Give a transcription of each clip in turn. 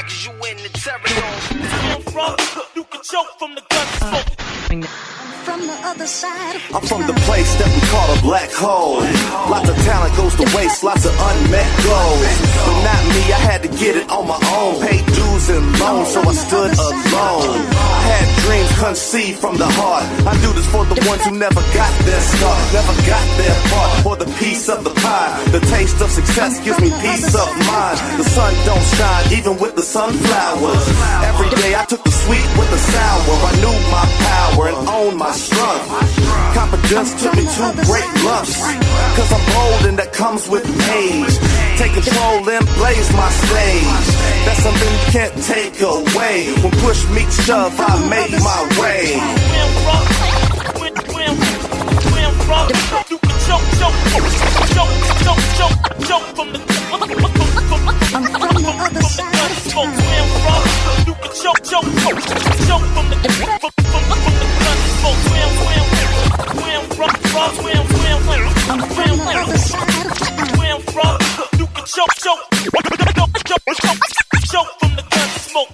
cause you in the territory. You can choke from the gun smoke. From the other side. I'm from the place that we call a black hole. Lots of talent goes to waste, lots of unmet goals. But not me, I had to get it on my own. Paid dues and loans, so I stood alone. I had dreams conceived from the heart. I do this for the ones who never got their start, never got their part. For the piece of the pie, the taste of success gives me peace of mind. The sun don't shine even with the sunflowers. Every day I took the sweet with the sour. I knew my power and owned my strength. Confidence took me to great lengths, cause I'm bold and that comes with age. Take control and blaze my stage. That's something you can't take away. When push meets shove, I made my way. You can choke from the I'm from the other side. smoke. You can choke from the gun smoke. I'm from the other side. You can choke from the gun smoke.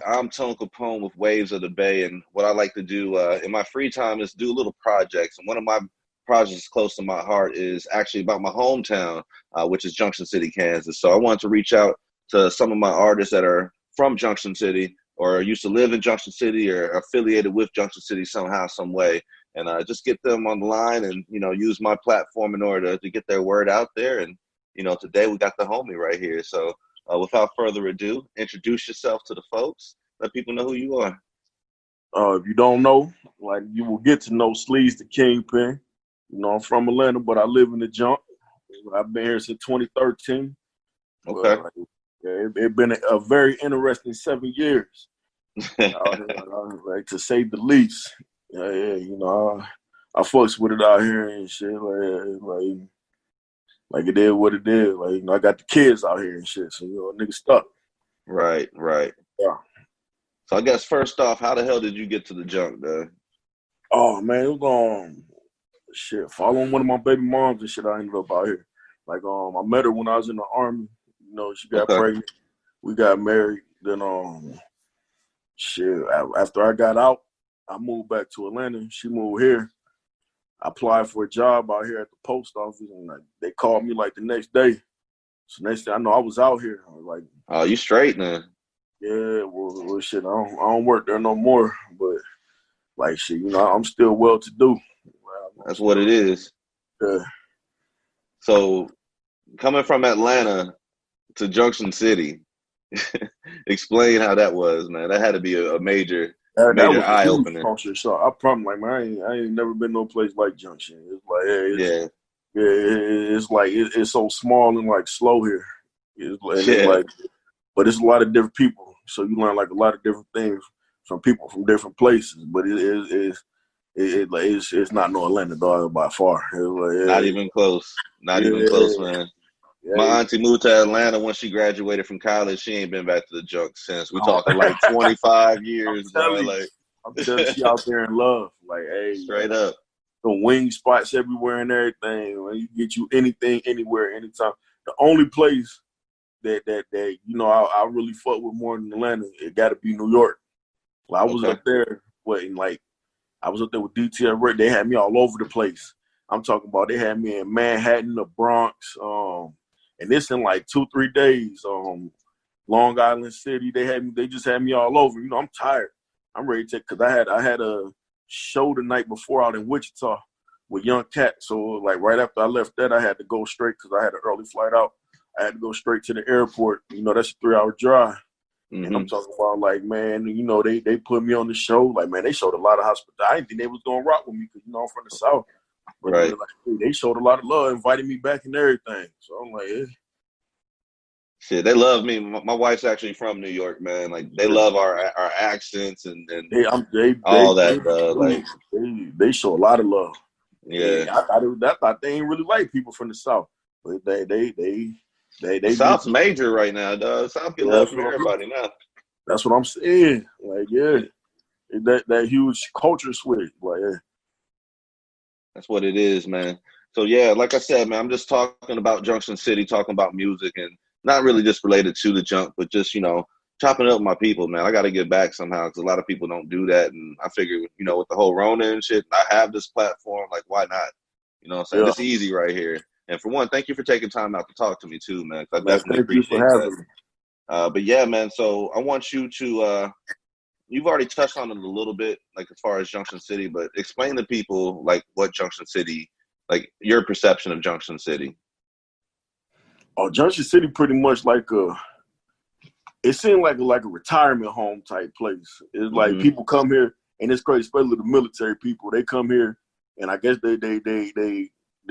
I'm Tone Capone with Waves of the Bay, and what I like to do in my free time is do little projects. And one of my projects close to my heart is actually about my hometown, which is Junction City, Kansas. So I wanted to reach out to some of my artists that are from Junction City or used to live in Junction City or affiliated with Junction City somehow, some way, and just get them on the line and, use my platform in order to get their word out there. And, today we got the homie right here. So without further ado, introduce yourself to the folks. Let people know who you are. If you don't know, you will get to know Sleeze The Kingpin. I'm from Atlanta, but I live in the Junk. I've been here since 2013. Okay. It's been a very interesting 7 years, to say the least. I fucks with it out here and shit. Like it is what it is. I got the kids out here and shit, so nigga stuck. Right. Yeah. So I guess first off, how the hell did you get to the Junk, man? Oh man, it was following one of my baby moms and shit. I ended up out here. I met her when I was in the Army. She got pregnant. We got married. Then after I got out, I moved back to Atlanta. She moved here. I applied for a job out here at the post office, and they called me the next day. So next thing I know, I was out here. I was oh, you straight now? Yeah, well, shit. I don't work there no more, but I'm still well to do. That's what it is. Yeah. So coming from Atlanta to Junction City, explain how that was, man. That had to be a major eye opener. So I probably I ain't never been no place like Junction. It's it's so small and slow here. But it's a lot of different people, so you learn a lot of different things from people from different places. But it's not no Atlanta, dog, by far. Not even close. Not even close, man. Yeah, my auntie moved to Atlanta when she graduated from college. She ain't been back to the Junk since. We talking 25 years, bro. I'm telling you, she out there in love. Straight up. The wing spots everywhere and everything. You get you anything, anywhere, anytime. The only place that I really fuck with more than Atlanta, it got to be New York. I was up there, I was up there with DTF. They had me all over the place. I'm talking about they had me in Manhattan, the Bronx, and this in 2-3 days. Long Island City, they just had me all over. I'm tired. I'm ready to take, because I had a show the night before out in Wichita with Young Cat. So right after I left that, I had to go straight, because I had an early flight out. I had to go straight to the airport. That's a 3-hour drive. Mm-hmm. And I'm talking about man, they put me on the show. Man, they showed a lot of hospitality. I didn't think they was gonna rock with me because I'm from the South. But right. They showed a lot of love, invited me back and everything. So I'm yeah. Shit, they love me. My wife's actually from New York, man. They love our accents and all that. They show a lot of love. Yeah, I thought they ain't really like people from the South, but they South's major right now, dog. South get love from everybody now. That's what I'm saying. That huge culture switch. That's what it is, man. So yeah, like I said, man, I'm just talking about Junction City, talking about music, and not really just related to the junk, but just chopping it up with my people, man. I got to get back somehow because a lot of people don't do that, and I figure, with the whole Rona and shit, I have this platform, like why not? You know what I'm saying? Yeah. It's easy right here. And for one, thank you for taking time out to talk to me too, man. 'Cause I Man, definitely thank you for appreciate having that. me. But yeah, man. So I want you to. You've already touched on it a little bit, like as far as Junction City, but explain to people like what Junction City, like your perception of Junction City. Oh, Junction City pretty much it seemed like a retirement home type place. It's like people come here, and it's crazy, especially the military people. They come here, and I guess they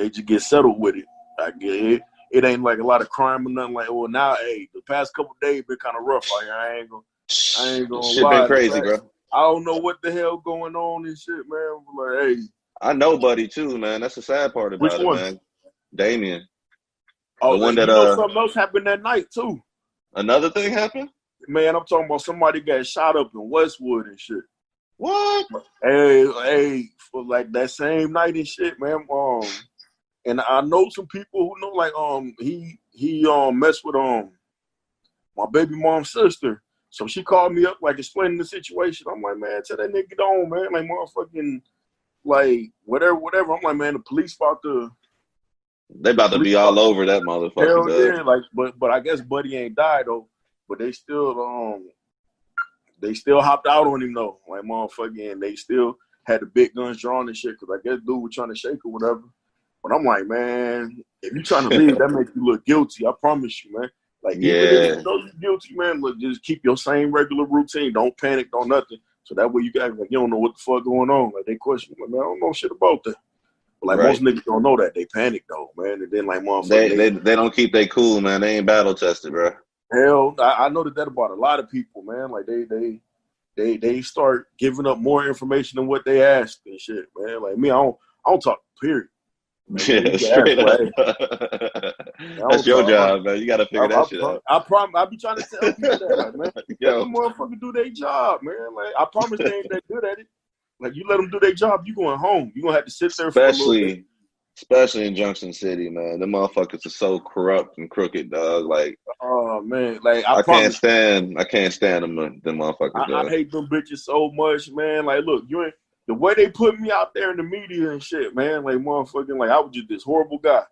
just get settled with it. I get it ain't like a lot of crime or nothing like. Well, now, hey, the past couple of days been kind of rough out here. I ain't gonna Shit lie. been crazy, bro. I don't know what the hell going on and shit, man. But like, hey, I know Buddy too, man. That's the sad part which about it, one? man. Damien. Oh, the one that something else happened that night too. Another thing happened? Man, I'm talking about somebody got shot up in Westwood and shit. What? Hey, for like that same night and shit, man. And I know some people who know, like, he messed with my baby mom's sister. So she called me up, like, explaining the situation. I'm like, man, tell that nigga get on, man. Like, motherfucking, like, whatever. I'm like, man, the police about to. They about to be all over that motherfucker. Hell dog. yeah, like, but I guess Buddy ain't died though. But they still hopped out on him though, like motherfucking. And they still had the big guns drawn and shit, because I guess dude was trying to shake or whatever. But I'm like, man, if you trying to leave, that makes you look guilty. I promise you, man. Like, even if you know you're guilty, man, look, just keep your same regular routine. Don't panic, don't nothing. So that way you guys like, you don't know what the fuck going on. Like, they question, like, man, I don't know shit about that. But like, most niggas don't know that. They panic though, man. And then like, motherfucker, they don't keep they cool, man. They ain't battle tested, bro. Hell, I know that about a lot of people, man. Like they start giving up more information than what they asked and shit, man. Like me, I don't talk. Period. Man, Yeah, straight up. That's your job, man. You got to figure that shit out. I be trying to tell people that, like, man. Let them motherfucker do their job, man. Like, I promise they ain't that good at it. Like, you let them do their job, you going home. You gonna have to sit there for a little bit. Especially in Junction City, man. The motherfuckers are so corrupt and crooked, dog. Like, oh man, like I can't stand them motherfuckers. I hate them bitches so much, man. Like, look, you ain't the way they put me out there in the media and shit, man. Like, motherfucking, like I was just this horrible guy.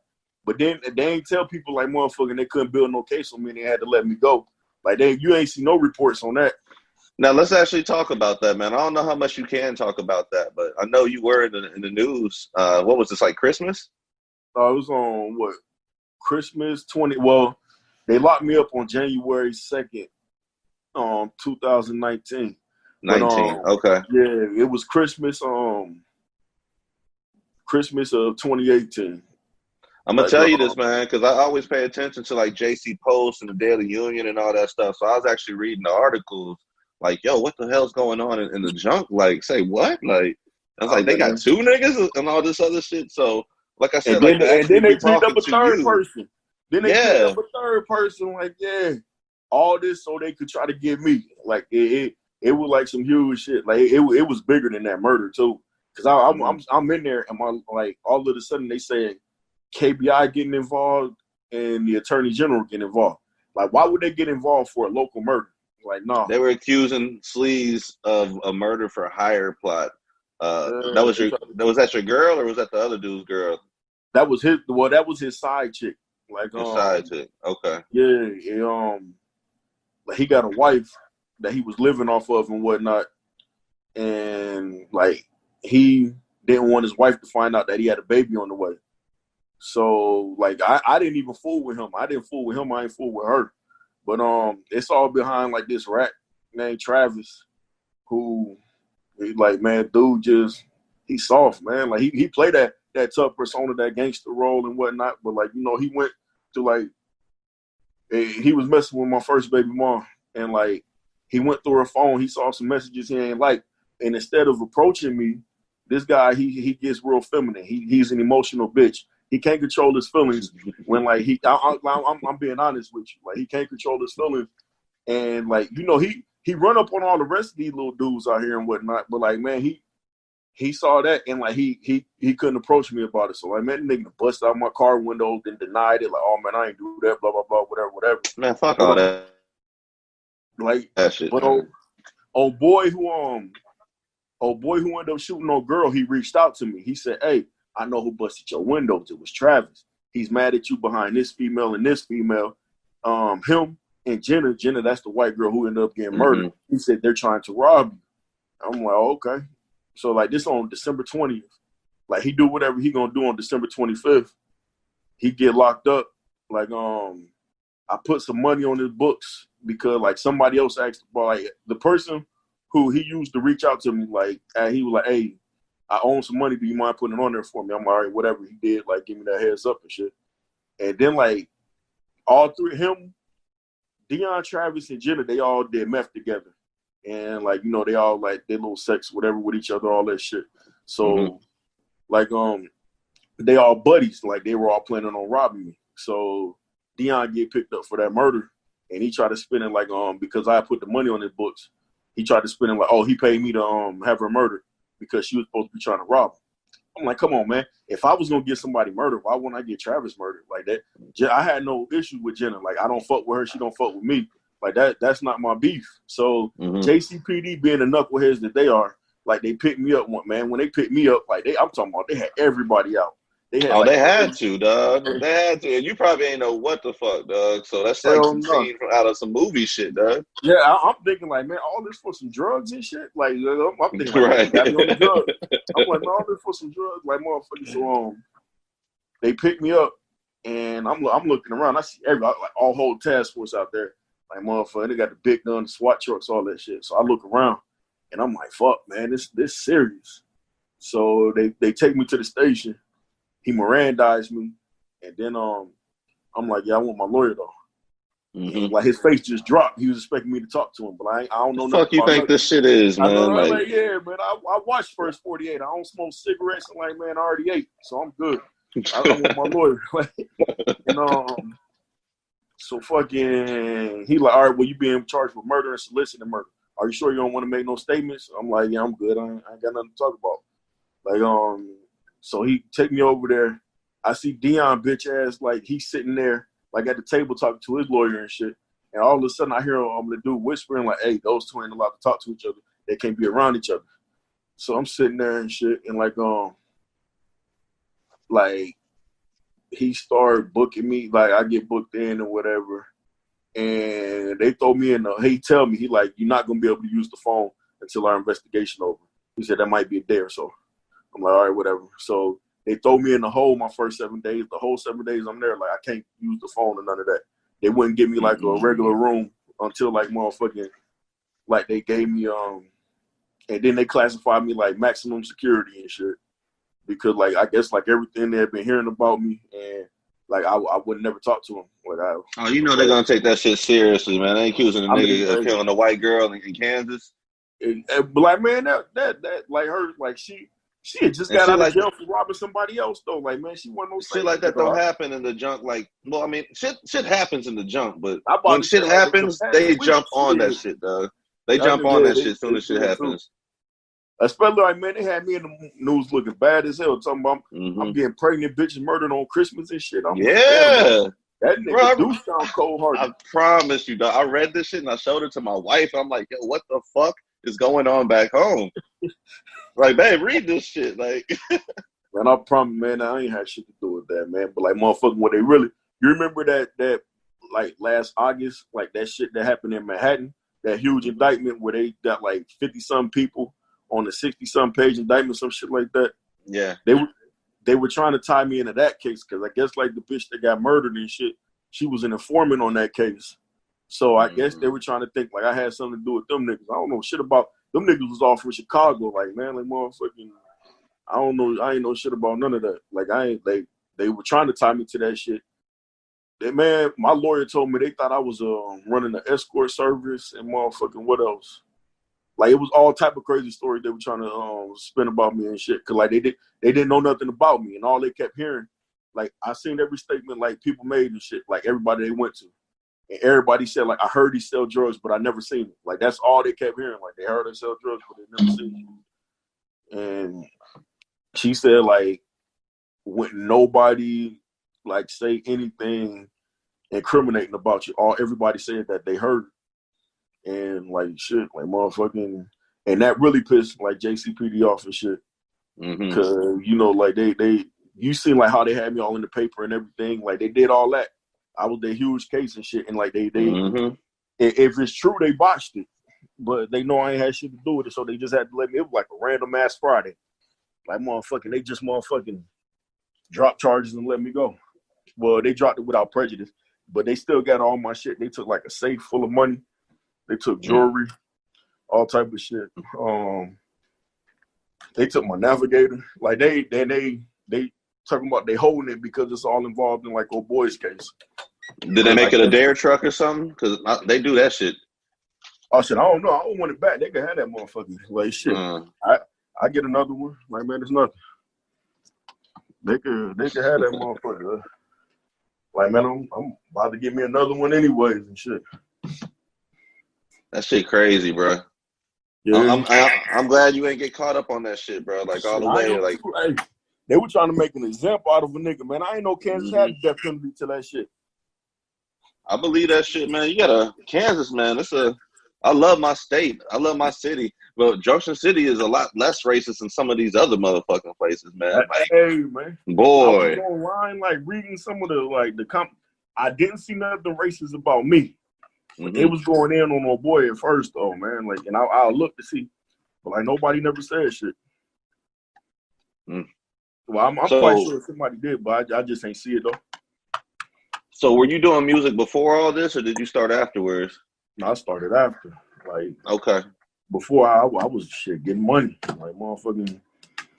But then they ain't tell people like motherfucking they couldn't build no case on me and they had to let me go. Like, you ain't see no reports on that. Now let's actually talk about that, man. I don't know how much you can talk about that, but I know you were in the news. What was this, like Christmas? It was on what, Christmas 20. Well, they locked me up on January 2nd, 2019. 19. Okay. Yeah, it was Christmas. Christmas of 2018. I'm gonna tell you this, man, because I always pay attention to like JC Post and the Daily Union and all that stuff. So I was actually reading the articles. Like, yo, what the hell's going on in the junk? Like, say what? Like, I was like, they got two niggas and all this other shit. So, like I said, and then they picked up a third person. Then they picked up a third person. Like, yeah, all this so they could try to get me. Like, it was like some huge shit. Like, it was bigger than that murder too. Cause I'm in there and all of a sudden they say KBI getting involved and the Attorney General getting involved. Like, why would they get involved for a local murder? Like, no. They were accusing Sleeze of a murder for hire plot. Was that your girl or was that the other dude's girl? That was his side chick. Like, his side chick. Okay. Yeah. Like, he got a wife that he was living off of and whatnot, and like he didn't want his wife to find out that he had a baby on the way. So like I didn't even fool with him. I didn't fool with him. I ain't fool with her. But it's all behind like this rat named Travis, who, like, man, dude he's soft, man. Like he played that tough persona, that gangster role and whatnot. But like, you know, he went to like, he was messing with my first baby mom, and like he went through her phone. He saw some messages he ain't like, and instead of approaching me, this guy he gets real feminine. He's an emotional bitch. He can't control his feelings when, like, I'm being honest with you. Like, he can't control his feelings. And, like, you know, he run up on all the rest of these little dudes out here and whatnot. But, like, man, he saw that and like he couldn't approach me about it. So like, man, the nigga busted out my car window, then denied it. Like, oh man, I ain't do that. Blah blah blah. Whatever. Man, fuck all that. Like That shit. But old boy who ended up shooting no girl, he reached out to me. He said, "Hey, I know who busted your windows. It was Travis. He's mad at you behind this female and this female. Him and Jenna, that's the white girl who ended up getting murdered. He said they're trying to rob you." I'm like, oh, okay. So like this on December 20th. Like he do whatever he gonna do on December 25th. He get locked up. Like I put some money on his books because like somebody else asked about like the person who he used to reach out to me, like he was like, "Hey, I own some money. Do you mind putting it on there for me?" I'm like, all right, whatever. He did, like, give me that heads up and shit. And then, like, all three, him, Deion, Travis, and Jenna, they all did meth together. And, like, you know, they all, like, did little sex, whatever, with each other, all that shit. So, like, they all buddies. Like, they were all planning on robbing me. So, Deion get picked up for that murder. And he tried to spin it, like, because I put the money on his books, he tried to spin it like, oh, he paid me to have her murdered because she was supposed to be trying to rob him. I'm like, come on, man. If I was going to get somebody murdered, why wouldn't I get Travis murdered like that? I had no issue with Jenna. Like, I don't fuck with her. She don't fuck with me. Like, that's not my beef. So, JCPD being the knuckleheads that they are, like, they picked me up, man. When they picked me up, like, I'm talking about, they had everybody out. They had to, dog. They had to. And you probably ain't know what the fuck, dog. So that's like some scene from out of some movie shit, dog. Yeah, I'm thinking like, man, all this for some drugs and shit? Like, I'm thinking like, right. got me on the drugs. I'm like, man, all this for some drugs? Like, motherfuckers. So, they picked me up, and I'm looking around. I see everybody, like, all whole task force out there. Like, motherfucker, they got the big gun, the SWAT trucks, all that shit. So I look around, and I'm like, fuck, man, this serious. So they take me to the station. He Mirandized me, and then I'm like, yeah, I want my lawyer though. And, like, his face just dropped. He was expecting me to talk to him, but I don't know. The fuck you think this shit is, man? I'm like, yeah, man. I watched First 48. I don't smoke cigarettes. I'm like, man, I already ate, so I'm good. I want my lawyer. And so fucking, he like, all right, well, you being charged with murder and soliciting murder. Are you sure you don't want to make no statements? I'm like, yeah, I'm good. I ain't got nothing to talk about. Like, so he take me over there. I see Deion bitch ass, like, he's sitting there, like, at the table talking to his lawyer and shit. And all of a sudden I hear the dude whispering, like, hey, those two ain't allowed to talk to each other. They can't be around each other. So I'm sitting there and shit, and like he started booking me, like I get booked in or whatever. And they throw me in he tell me, he like, you're not gonna be able to use the phone until our investigation over. He said that might be a day or so. I'm like, all right, whatever. So they throw me in the hole my first 7 days. The whole 7 days I'm there, like, I can't use the phone or none of that. They wouldn't give me, like, a regular room until, like, motherfucking, like, they gave me, and then they classified me, like, maximum security and shit. Because, like, I guess, like, everything they had been hearing about me, and, like, I would never talk to them. Like, you know they're going to take that shit seriously, man. They accusing the nigga of killing a white girl in Kansas. But, like, man, that like, her, like, she had just got out of jail for robbing somebody else, though. Like, man, she wasn't no shit like that don't happen in the junk. Like, well, I mean, shit happens in the junk, but when shit happens, they jump on that shit, dog. They jump on that shit as soon as shit happens. Especially, like, man, they had me in the news looking bad as hell, talking about I'm getting pregnant bitches murdered on Christmas and shit. I'm like, that nigga do sound cold-hearted. I promise you, dog. I read this shit and I showed it to my wife. I'm like, yo, what the fuck is going on back home? Like, babe, read this shit. Like, man, I promise, man, I ain't had shit to do with that, man. But, like, motherfucking, when they really, you remember that like, last August, like, that shit that happened in Manhattan, that huge indictment where they got, like, 50-some people on a 60-some page indictment, some shit like that. Yeah. They were trying to tie me into that case because I guess, like, the bitch that got murdered and shit, she was an informant on that case. So I guess they were trying to think, like, I had something to do with them niggas. I don't know shit about them niggas was all from Chicago. Like, man, like, motherfucking, I don't know. I ain't know shit about none of that. Like, they were trying to tie me to that shit. Man, my lawyer told me they thought I was running an escort service and motherfucking what else? Like, it was all type of crazy stories they were trying to spin about me and shit. Cause, like, they didn't know nothing about me, and all they kept hearing, like, I seen every statement, like, people made and shit, like, everybody they went to. And everybody said, like, I heard he sell drugs, but I never seen it. Like, that's all they kept hearing. Like, they heard him sell drugs, but they never seen it. and she said like, when nobody like say anything incriminating about you, everybody said that they heard it. And like shit, like motherfucking, and that really pissed like JCPD off and shit, because you know like they you seen like how they had me all in the paper and everything, like they did all that. I was their huge case and shit, and like they if it's true they botched it, but they know I ain't had shit to do with it, so they just had to let me. It was like a random ass Friday, like motherfucking they just motherfucking dropped charges and let me go. Well, they dropped it without prejudice, but they still got all my shit. They took like a safe full of money. They took jewelry, all type of shit. They took my navigator. Like they talking about they holding it because it's all involved in like old boy's case. Did they make it a dare truck or something? Because they do that shit. I said, I don't know. I don't want it back. They can have that motherfucker. Like shit. I get another one. Like man, it's nothing. They can have that motherfucker. Like man, I'm about to get me another one anyways and shit. That shit crazy, bro. Yeah. I'm glad you ain't get caught up on that shit, bro. Like all the way, like they were trying to make an example out of a nigga, man. I ain't know Kansas had a death penalty to that shit. I believe that shit, man. You got Kansas, man. I love my state. I love my city. But Junction City is a lot less racist than some of these other motherfucking places, man. Like, hey, man. Boy. I was online, like, reading some of the I didn't see nothing racist about me. It was going in on my boy at first, though, man. Like, and I'll look to see. But, like, nobody never said shit. Well, I'm quite sure somebody did, but I just ain't see it, though. So were you doing music before all this, or did you start afterwards? No, I started after. Like, okay. Before I was shit getting money. Like, motherfucking,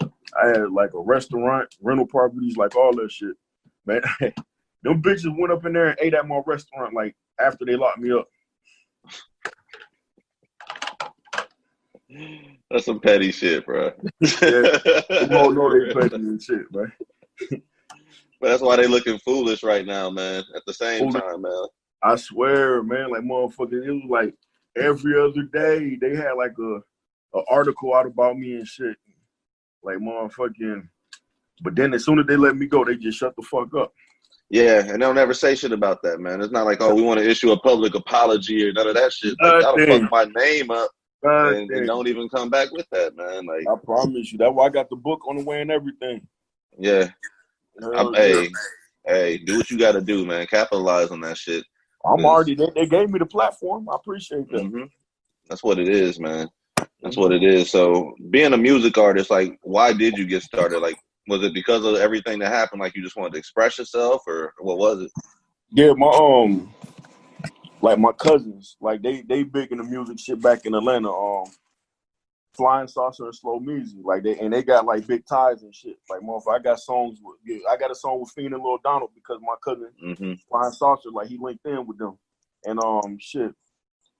I had like a restaurant, rental properties, like all that shit. Man, them bitches went up in there and ate at my restaurant, like, after they locked me up. That's some petty shit, bro. Yeah, you don't know they petty and shit, man. But that's why they looking foolish right now, man. At the same time, man. I swear, man, like motherfucking, it was like every other day they had like a article out about me and shit. Like motherfucking, but then as soon as they let me go, they just shut the fuck up. Yeah, and they'll never say shit about that, man. It's not like, oh, we want to issue a public apology or none of that shit. Like, y'all fuck my name up and don't even come back with that, man. Like, I promise you. That's why I got the book on the way and everything. Yeah. Hey, do what you got to do, man. Capitalize on that shit. I'm already, they gave me the platform. I appreciate that. That's what it is, man. That's what it is. So being a music artist, like, why did you get started? Like, was it because of everything that happened? Like, you just wanted to express yourself, or what was it? Yeah, my cousins, like they big in the music shit back in Atlanta. Flying Saucer and Slow Music, like they got like big ties and shit. Like motherfucker, I got a song with Fiend and Lil Donald because my cousin Flying Saucer, like he linked in with them. And shit,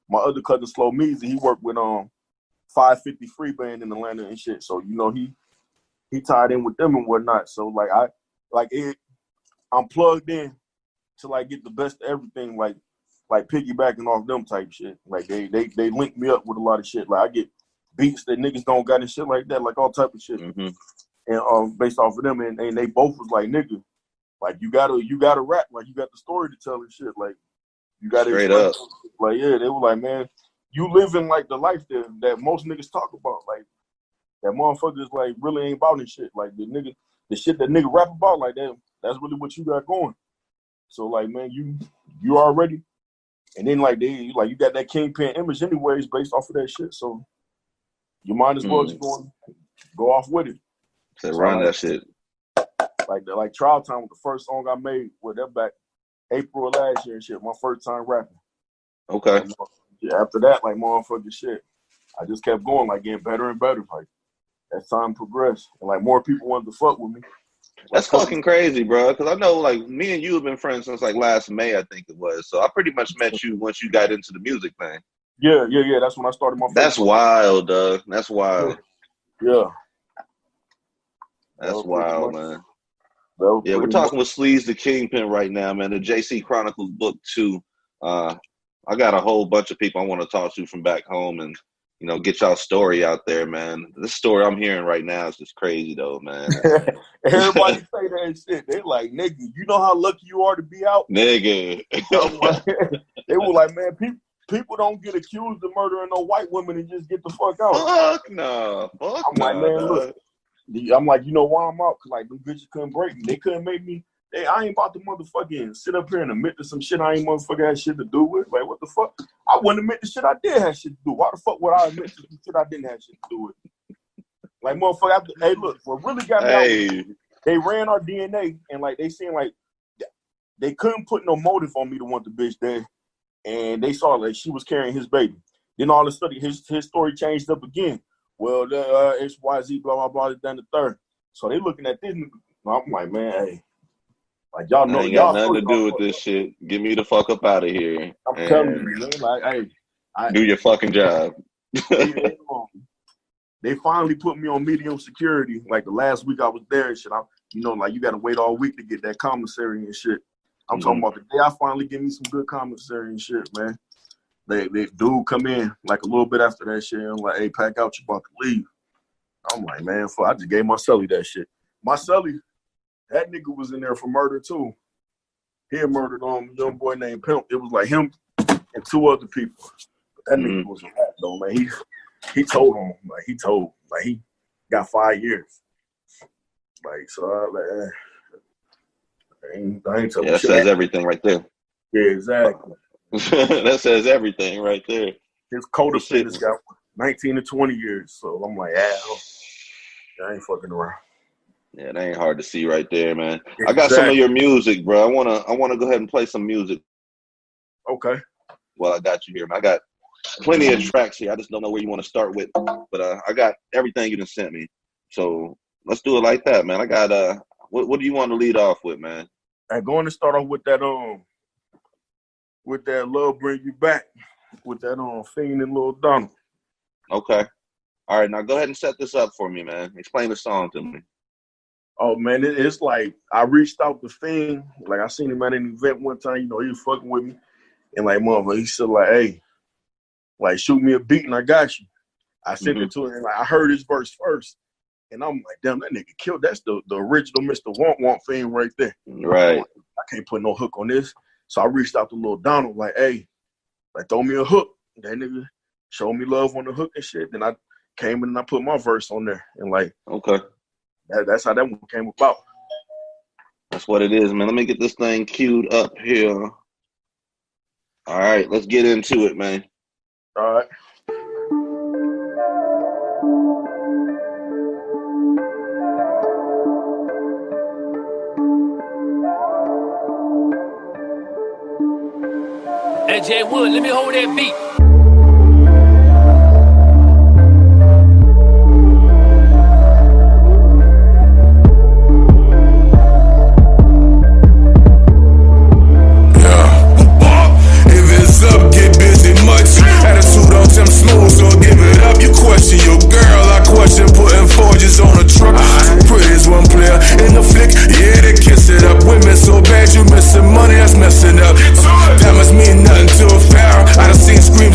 my other cousin Slow Music, he worked with 550 Free Band in Atlanta and shit. So you know he tied in with them and whatnot. So I'm plugged in to like get the best of everything, like piggybacking off them type shit. Like they link me up with a lot of shit. Like I get beats that niggas don't got and shit like that, like all type of shit. And based off of them, and they both was like, nigga, like you gotta rap, like you got the story to tell and shit, like you gotta straight up. Like yeah, they were like, man, you living like the life that most niggas talk about, like that motherfuckers like really ain't about this shit, like the shit that nigga rap about, like that's really what you got going. So like, man, you already, and then like you got that Kingpin image anyways based off of that shit, so you might as well just go off with it. So run that shit. Like Trial Time was the first song I made with that back April of last year and shit. My first time rapping. Okay. Yeah, after that, like motherfucking shit, I just kept going, like getting better and better. Like as time progressed, and like more people wanted to fuck with me. That's fucking crazy, bro. Because I know, like, me and you have been friends since like last May, I think it was. So I pretty much met you once you got into the music thing. Yeah. That's when I started my first. That's wild, Doug. That's wild. Yeah. That's wild, man. Yeah, we're talking with Sleeze The Kingpin right now, man. The JC Chronicles book 2. I got a whole bunch of people I want to talk to from back home, and get y'all story out there, man. This story I'm hearing right now is just crazy, though, man. Everybody say that shit. They like, nigga, you know how lucky you are to be out? Nigga. They were like, man, people don't get accused of murdering no white women and just get the fuck out. Fuck no. I'm like, man, look. I'm like, you know why I'm out? Because, like, them bitches couldn't break me. They couldn't make me. I ain't about to motherfucking sit up here and admit to some shit I ain't motherfucking had shit to do with. Like, what the fuck? I wouldn't admit the shit I did have shit to do. Why the fuck would I admit to some shit I didn't have shit to do with? Like, motherfucker, hey, look, what really got me out, they ran our DNA, and, like, they seemed like they couldn't put no motive on me to want the bitch dead. And they saw, like, she was carrying his baby. Then all of a sudden, his story changed up again. Well, XYZ, blah, blah, blah, done the third. So they looking at this. I'm like, man, hey. Like, y'all know. I ain't got nothing to do with this shit. Get me the fuck up out of here. I'm telling you, man. Like, hey. Do your fucking job. They finally put me on medium security. Like, the last week I was there and shit. Like, you got to wait all week to get that commissary and shit. I'm talking about the day I finally get me some good commissary and shit, man. They dude come in like a little bit after that shit. I'm like, hey, pack out, you about to leave. I'm like, man, fuck, I just gave my celly that shit. My celly, that nigga was in there for murder too. He had murdered a young boy named Pimp. It was like him and two other people. But that nigga was a rat though, man. He told on him. Like he got 5 years. Like, so I like, I ain't telling you. That says everything right there. Yeah, exactly. That says everything right there. His co-defendants got 19 to 20 years. So I'm like, I ain't fucking around. Yeah, that ain't hard to see right there, man. Exactly. I got some of your music, bro. I wanna go ahead and play some music. Okay. Well, I got you here, man. I got plenty of tracks here. I just don't know where you want to start with. But I got everything you done sent me. So let's do it like that, man. I got what do you want to lead off with, man? I'm going to start off with that Love Bring You Back, with that Fiend and Lil Donald. Okay. All right, now go ahead and set this up for me, man. Explain the song to me. Oh, man, it's like I reached out to Fiend. Like, I seen him at an event one time. He was fucking with me. And, like, motherfucker, he said, like, hey, like, shoot me a beat and I got you. I sent it to him. And, like, I heard his verse first. And I'm like, damn, that nigga killed. That's the original Mr. Want Fiend right there. Right. I can't put no hook on this. So I reached out to Lil Donald, like, hey, like, throw me a hook. That nigga showed me love on the hook and shit. Then I came in and I put my verse on there. And, like, okay. That's how that one came about. That's what it is, man. Let me get this thing queued up here. All right, let's get into it, man. All right. Hey, Jay Wood, let me hold that beat. Attitude on them smooth, so give it up. You question your girl, I question putting forges on a truck. Pretty as one player in the flick, yeah, they kiss it up. Women so bad, you missing money, that's messing up. Diamonds mean nothing to a pharaoh. I done seen scream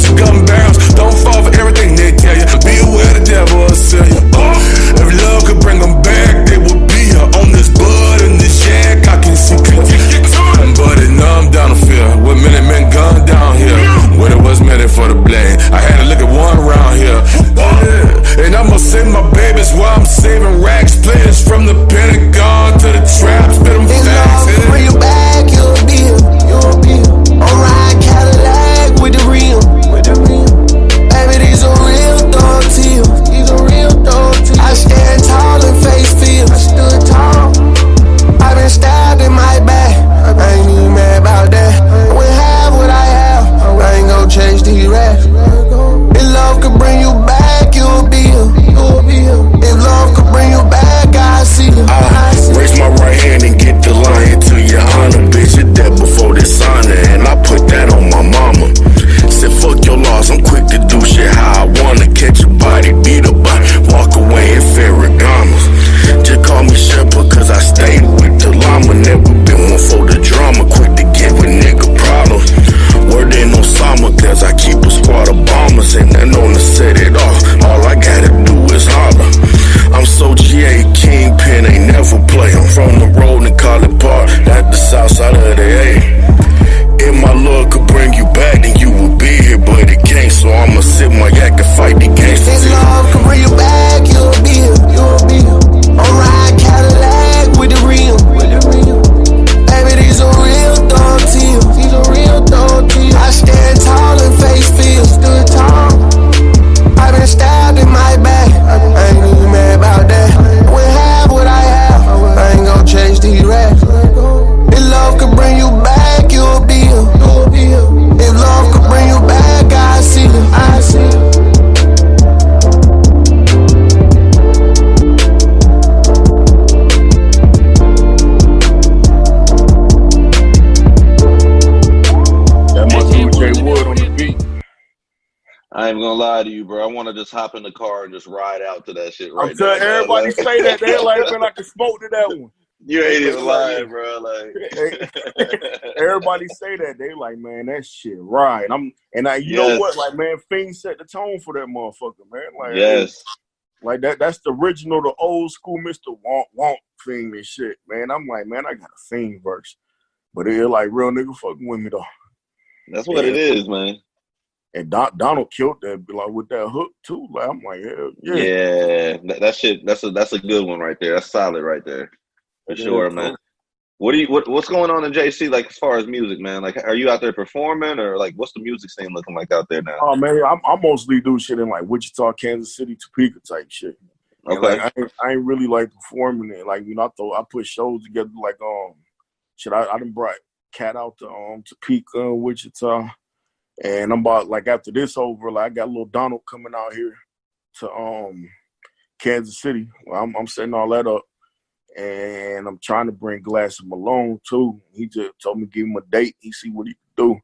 from the road and call it park. That's the south side of the A. If my love could bring you back, then you would be here, but it can't. So I'ma sip my yak and fight the gangsters. This love can bring you back, you'll be here, you'll be here. I'm riding Cadillac with the real, Baby, these are real dog tears, these are real dog tears. I stand tall and face feels stood tall. I've been stabbed in my back, I ain't even mad about that. I wouldn't have what I have, I ain't gon' chase these rats. If love could bring you back, you'll be here, you'll be here. If love could bring you back, I see you, I see you. I ain't gonna lie to you, bro. I want to just hop in the car and just ride out to that shit right I'm telling now. everybody say that. They like, man, I can smoke to that one. You ain't even lying, bro. Like everybody say that. They like, man, that shit right. You know what? Like, man, Fiend set the tone for that motherfucker, man. Like, yes. Like that's the original, the old school Mr. Womp Fiend and shit, man. I'm like, man, I got a Fiend verse. But it's like real nigga fucking with me though. That's what it is, man. And Donald killed that like with that hook too. Like I'm like, yeah. Yeah, that shit. That's a good one right there. That's solid right there, for sure, man. What's going on in JC? Like as far as music, man. Like, are you out there performing, or like what's the music scene looking like out there now? Oh man, I mostly do shit in like Wichita, Kansas City, Topeka type shit. And, okay. Like, I ain't really like performing it. Like I put shows together. Like shit. I done brought Cat out to Topeka, Wichita. And I'm about like after this over, like I got little Donald coming out here to Kansas City. I'm setting all that up, and I'm trying to bring Glass Malone too. He just told me give him a date. He see what he can do,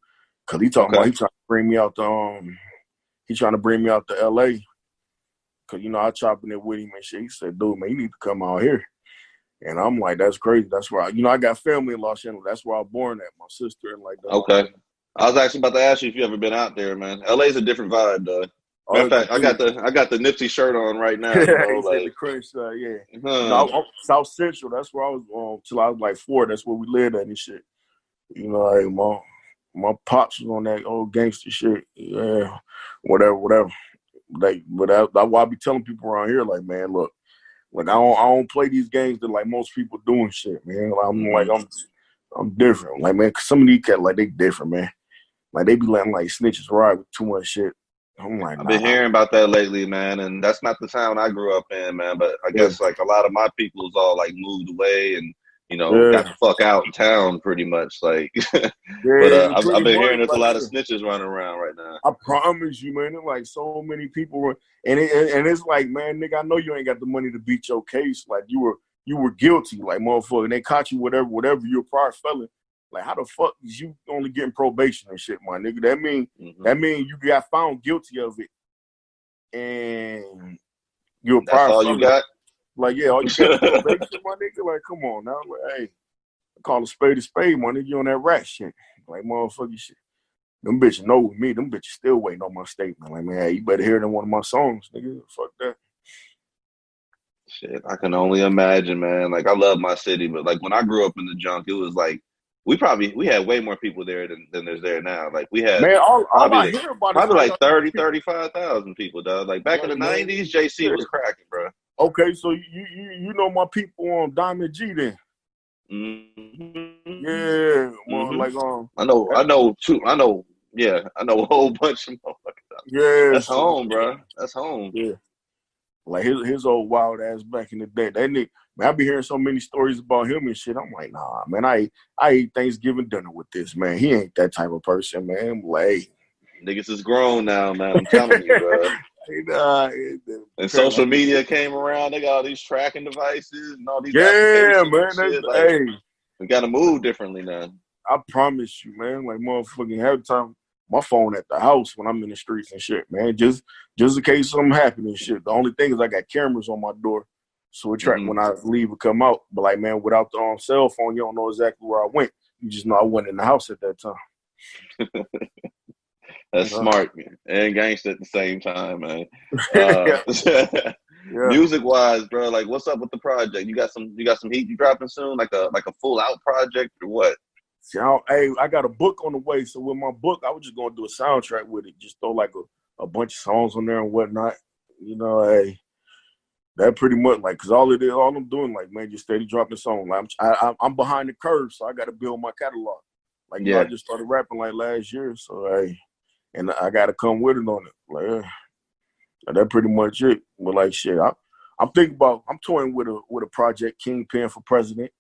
cause he talking about he trying to bring me out to LA. Cause I chopping it with him and shit. He said, dude, man, you need to come out here. And I'm like, that's crazy. That's where I got family in Los Angeles. That's where I was born at. My sister and like that. Okay. I was actually about to ask you if you ever been out there, man. LA's a different vibe, though. Matter of fact, I got the Nipsey shirt on right now. Like the Crunch, I'm South Central. That's where I was till I was like 4. That's where we lived at and shit. Like my pops was on that old gangster shit. Yeah, whatever. Like, but that's why I be telling people around here, like, man, look, like I don't play these games that like most people doing shit, man. I'm different, like, man. Cause some of these cats, like, they different, man. Like, they be letting, like, snitches ride with too much shit. I'm like, I've been hearing about that lately, man, and that's not the town I grew up in, man, but I guess, like, a lot of my people's all, like, moved away and, got the fuck out in town pretty much, like. But I've been hearing there's a lot of snitches running around right now. I promise you, man, there's, like, so many people, and it's like, man, nigga, I know you ain't got the money to beat your case. Like, you were guilty, like, motherfucker, and they caught you whatever you're a prior felon. Like, how the fuck is you only getting probation and shit, my nigga? That mean you got found guilty of it, and you're a prior felon. That's all you got? Like, yeah, all you got is probation, my nigga. Like, come on now. Like, hey, I call a spade, my nigga. You on that rat shit. Like, motherfucker shit. Them bitches know with me. Them bitches still waiting on my statement. Like, man, hey, you better hear it in one of my songs, nigga. Fuck that. Shit, I can only imagine, man. Like, I love my city, but, like, when I grew up in the junk, it was like, we had way more people there than there's there now. Like, we had I hear about probably like 30, 35,000 people, dog. Like, back in the 90s, JC was cracking, bro. Okay, so you know my people on Diamond G then. Mm-hmm. Yeah, like I know a whole bunch of motherfuckers. Yeah, that's home, bro. That's home. Yeah, like his old wild ass back in the day. That nigga, man, I be hearing so many stories about him and shit. I'm like, nah, man, I ate Thanksgiving dinner with this man. He ain't that type of person, man. I'm like, hey. Niggas is grown now, man. I'm telling you, bro. And social media came around. They got all these tracking devices and all these. Yeah, man. Hey, we got to move differently now. I promise you, man. Like, motherfucking half the time, my phone at the house when I'm in the streets and shit, man. Just in case something happens and shit. The only thing is I got cameras on my door, so it track when I leave and come out. But like, man, without the cell phone, you don't know exactly where I went. You just know I wasn't in the house at that time. That's smart, man. And gangster at the same time, man. Yeah. Music wise, bro, like what's up with the project? You got some heat you dropping soon, like a full out project or what? See, I got a book on the way, so with my book, I was just gonna do a soundtrack with it, just throw like a bunch of songs on there and whatnot. You know, hey, that pretty much like, cause all I'm doing, like, man, just steady dropping songs. Like, I'm behind the curve, so I got to build my catalog. Like, you know, I just started rapping like last year, so hey, and I got to come with it on it. Like, that's pretty much it. But like, shit, I'm thinking about, I'm toying with a project, Kingpin for President.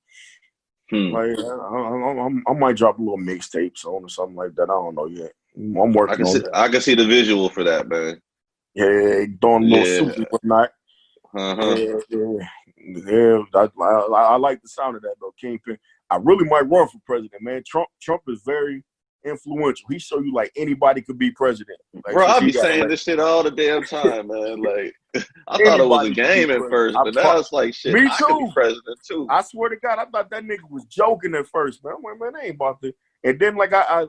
Like, I might drop a little mixtape song or something like that. I don't know yet. I'm working on it. I can see the visual for that, man. Yeah, throwing a little soup and whatnot. Yeah. I like the sound of that though, Kingpin. I really might run for president, man. Trump is very influential. He show you like anybody could be president. Like, bro, I be saying this shit all the damn time, man. Like, I thought it was a game at first, but now it's like, shit, me I too. could be president too. I swear to God, I thought that nigga was joking at first, man. I'm like, man, that ain't about to. And then like I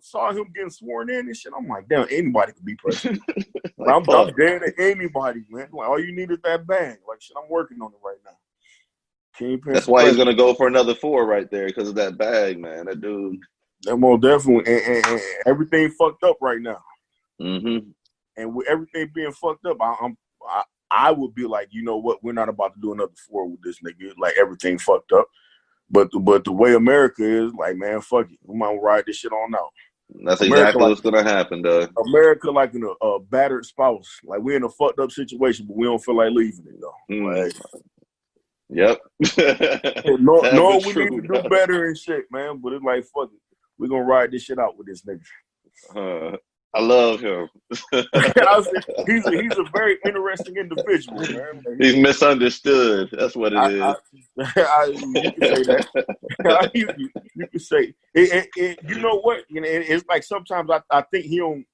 saw him getting sworn in and shit. I'm like, damn, anybody could be president. Like, I'm dead to anybody, man. Like, all you need is that bag. Like, shit, I'm working on it right now. Kingpin. That's why he's gonna go for another 4 right there, because of that bag, man. That dude. That more definitely, and everything fucked up right now. Mm-hmm. And with everything being fucked up, I would be like, you know what? We're not about to do another 4 with this nigga. Like, everything fucked up. But the way America is, like, man, fuck it. We might ride this shit on out. That's America, exactly what's gonna happen, though. America, like a battered spouse. Like, we're in a fucked up situation, but we don't feel like leaving it though. Like, yep. no, we need to do better and shit, man. But it's like, fuck it. We're gonna ride this shit out with this nigga. I love him. he's a very interesting individual, man. Like, he's misunderstood. That's what it is. You can say that. you can say it. You know what? You know, it's like sometimes I think he don't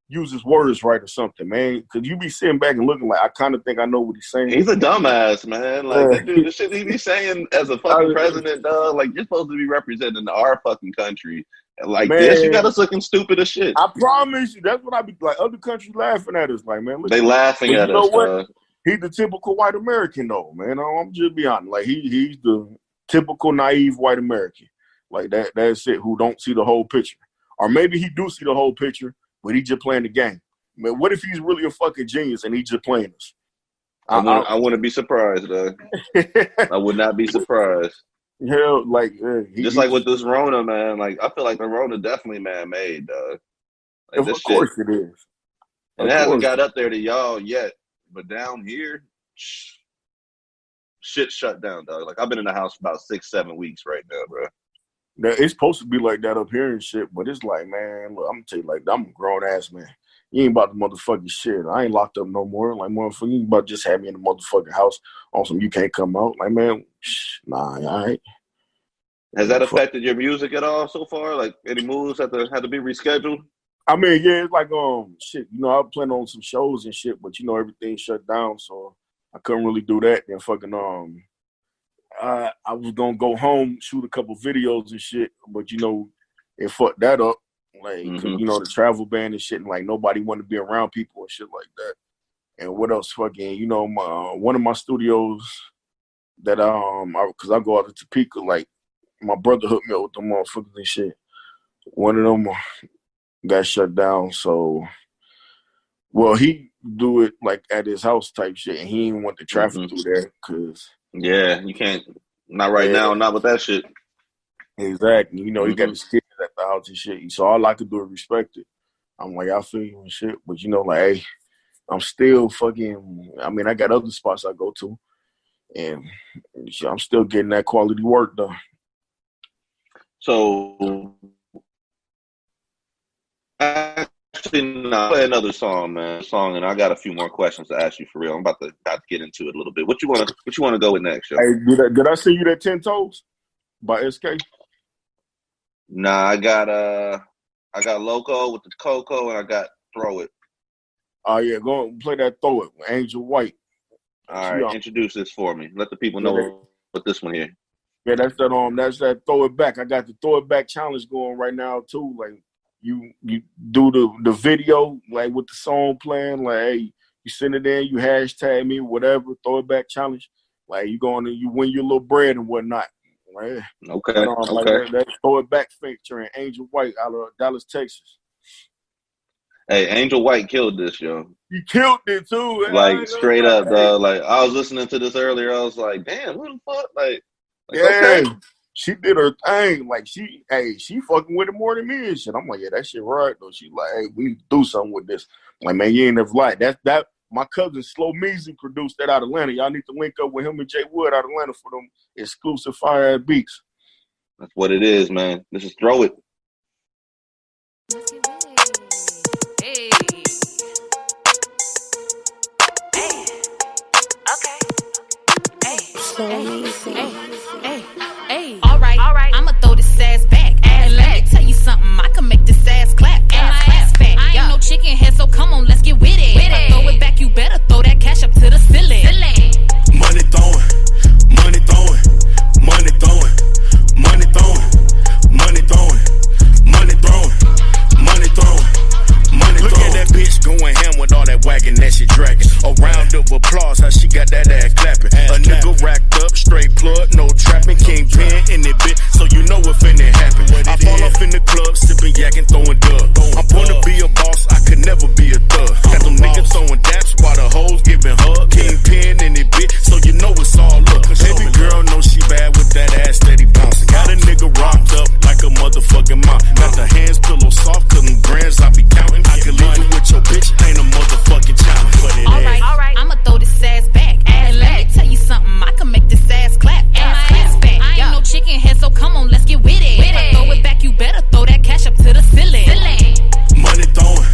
use his words right or something, man. Because you be sitting back and looking like, I kind of think I know what he's saying. He's a dumbass, man. Like, that dude, the shit he be saying as a fucking president, dog. Like, you're supposed to be representing our fucking country. And like, man, this, you got us looking stupid as shit. I promise you, that's what I be like. Other countries laughing at us, like, man. They laughing at us, dog. He's the typical white American, though, man. I'm just be honest. Like, he's the typical naive white American. Like, that's it, who don't see the whole picture. Or maybe he do see the whole picture, but he just playing the game. Man, what if he's really a fucking genius and he just playing us? I wouldn't be surprised, though. I would not be surprised. Yeah, like just like with this Rona, man. Like, I feel like the Rona definitely man-made, dog. Like, of course it is. And it hasn't got up there to y'all yet, but down here, shit shut down, dog. Like, I've been in the house for about 6-7 weeks right now, bro. It's supposed to be like that up here and shit, but it's like, man, look, I'm gonna tell you, like, I'm a grown ass man. You ain't about the motherfucking shit. I ain't locked up no more. Like, motherfucker, you about to just have me in the motherfucking house on some you can't come out. Like, man, nah, all right. Has that affected your music at all so far? Like, any moves had to be rescheduled? I mean, yeah, it's like, shit, you know, I planned on some shows and shit, but, you know, everything shut down, so I couldn't really do that. Then fucking, I was gonna go home, shoot a couple videos and shit, but, you know, it fucked that up. Like, you know, the travel ban and shit, and like nobody wanted to be around people and shit like that. And what else? Fucking, you know, one of my studios that because I go out to Topeka, like my brother hooked me up with them motherfuckers and shit. One of them got shut down, so he do it like at his house type shit, and he didn't want the traffic through there because you can't, not right now, not with that shit. Exactly, you know, he got his kids at the house and shit. So all I could do is respect it. I'm like, I feel you and shit, but you know, like, hey, I'm still fucking. I mean, I got other spots I go to, and I'm still getting that quality work done. So, actually, no, play another song, man. And I got a few more questions to ask you for real. I'm about to get into it a little bit. What you want to go with next, yo? Hey, did I send you that 10 Toes by SK? Nah, I got Loco with the Coco, and I got Throw It. Oh yeah, go and play that Throw It with Angel White. All right, introduce this for me. Let the people know what this one here. Yeah, that's that Throw It Back. I got the Throw It Back challenge going right now too. Like you do the video like with the song playing. Like, hey, You send it in, you hashtag me, whatever, throw it back challenge. Like you going to, you win your little bread and whatnot. Right? Okay. Like that throw it back featuring Angel White out of Dallas, Texas. Hey, Angel White killed this, yo. He killed it too. Like straight up, dog. Like I was listening to this earlier. I was like, damn, who the fuck? Like yeah, okay. She did her thing. Like she fucking with it more than me and shit. I'm like, yeah, that shit right though. She like, hey, we need to do something with this. I'm like, man, you ain't never lied. That my cousin Slow Measy produced that out of Atlanta. Y'all need to link up with him and Jay Wood out of Atlanta for them exclusive fire ass beats. That's what it is, man. Let's just throw it. Hey. Hey. Okay. Hey. All right. I'ma throw this ass back. And let me tell you something. I can make this ass clap. Ass fat. I ain't no chicken head, so come on, let's get with it. If I throw it back, you better throw that cash up to the ceiling. Money throwing, money throwing, money throwing, money throwing, money throwing, money throwing, money throwing, money throwing. Look at that bitch going ham with all that wagging that she dragging. A round of applause, how she got that ass clapping. A nigga racked up, straight plug, no trapping. Kingpin in it, bitch, so you know what finna happen. I fall off in the club, sipping yak and throwing dub. I'm born to be a boss, I could never be a thug. Got them niggas throwing daps while the hoes giving hugs. Kingpin in it, bitch, so you know it's all up. Baby girl know she bad with that ass steady bouncing. Got a nigga rocked up like a motherfucking mom. Got the hands pillow soft, cause them grands I be counting. I can leave it with your bitch, ain't a motherfucking challenge. All right, I'ma throw this ass back. And let me tell you something, I can make this ass clap. Ass fat. I ain't no chicken head, so come on, let's get with it. If I throw it back, you better throw that cash up to the ceiling. Money throwing,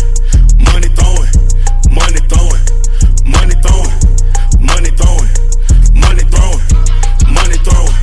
money throwing, money throwing, money throwing, money throwing, money throwing, money throwing,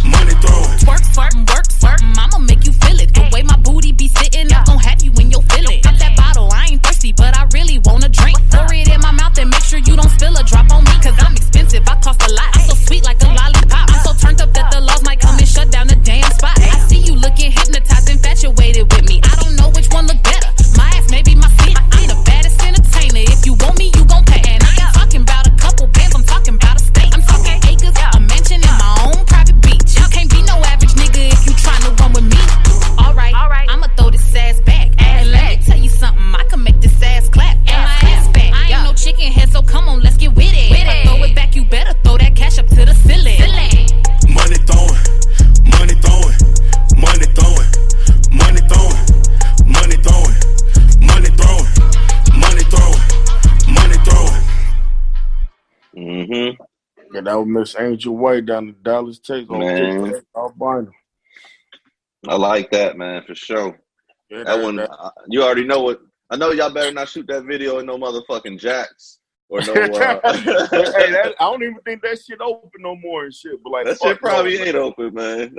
money throwing. Work something, I'ma make you feel it. The way my booty be sitting, I'm gon' have you in your feelings. Pop that bottle, I ain't thirsty, but I really wanna drink. Pour it in my mouth and make sure you don't spill a drop on me. Cause I'm expensive, I cost a lot. I'm so sweet like a lollipop. I'm so turned up that the laws might come and shut down the damn spot. I see you looking hypnotized, infatuated with me. I don't know which one look better. My ass may be my feet. I'm the baddest entertainer. If you want me, you gon' pay. And I ain't talking about a couple bands, I'm talking about a state. I'm talking acres, a mansion in my own private beach. You can't be no average nigga if you tryna run with me. All right, I'ma throw this ass back. And let me tell you something, I can make this ass clap. Ass fat. I ain't no chicken head, so come on, let's get with it. If I throw it back, you better throw that cash up to the ceiling. Money throwing, money throwing, money throwing, money throwing, money throwing, money throwing, money throwing, money throwing. Mm-hmm. Yeah, that was Miss Angel White down in Dallas, Texas. Man. Albino. I like that, man, for sure. Yeah, That one, you already know what. I know y'all better not shoot that video in no motherfucking Jacks or no. Hey, I don't even think that shit open no more and shit. But like, that shit probably ain't open, man.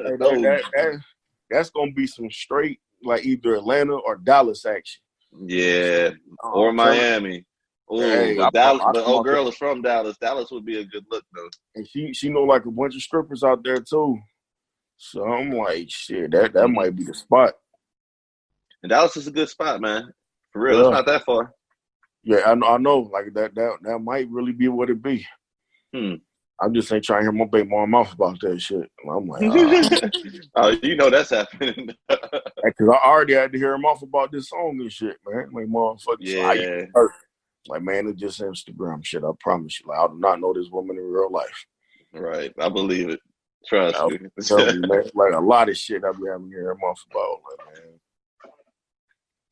That's gonna be some straight like either Atlanta or Dallas action. Yeah, or Miami. Ooh, Hey, but Dallas, I the old girl is from Dallas. Dallas would be a good look though. And she know like a bunch of strippers out there too. So I'm like, shit, that might be the spot. And Dallas is a good spot, man. For real, it's not that far. Yeah, I know. Like that might really be what it be. I just ain't trying to hear my baby mom mouth about that shit. I'm like, oh, you know that's happening. Because I already had to hear him off about this song and shit, man. Like, motherfucker, yeah. Like, man, it's just Instagram shit. I promise you. Like, I do not know this woman in real life. Right, I believe it. Trust me. Man, like a lot of shit I be having to hear him off about. Like, man.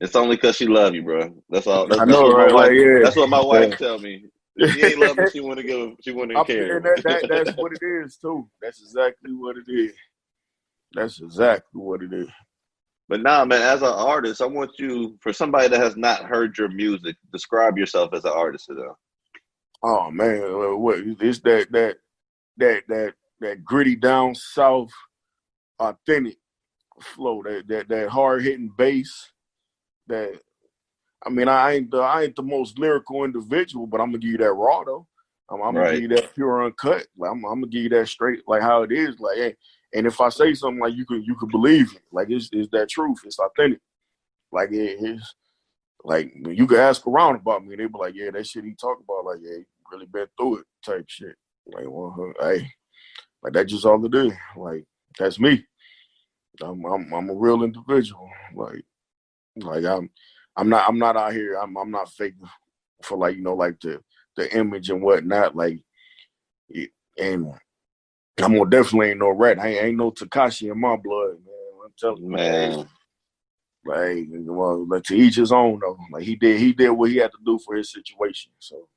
It's only because she love you, bro. That's all. That's, I know, right? wife, yeah. That's what my wife tell me. If she ain't love me, she wouldn't care. That's what it is too. That's exactly what it is. That's exactly what it is. But nah, man, as an artist, I want you, for somebody that has not heard your music, describe yourself as an artist, though. Oh man, what it's that gritty down south, authentic flow, that hard hitting bass. That I mean, I ain't the most lyrical individual, but I'm gonna give you that raw though. I'm gonna give you that pure uncut. Like, I'm gonna give you that straight, like how it is. Like, hey, and if I say something, like you could believe it. Like it's that truth. It's authentic. Like it is. Like, you could ask around about me, and they be like, yeah, that shit he talk about, like, yeah, he really been through it type shit. Like, well, hey, like, that's just all it is. Like, that's me. I'm a real individual. Like I'm not out here. I'm not faking for like, you know, like the image and whatnot. Like, and I'm gonna definitely ain't no rat. I ain't no Takashi in my blood, man. I'm telling you, Man. like, well, like, to each his own though. Like, he did what he had to do for his situation. So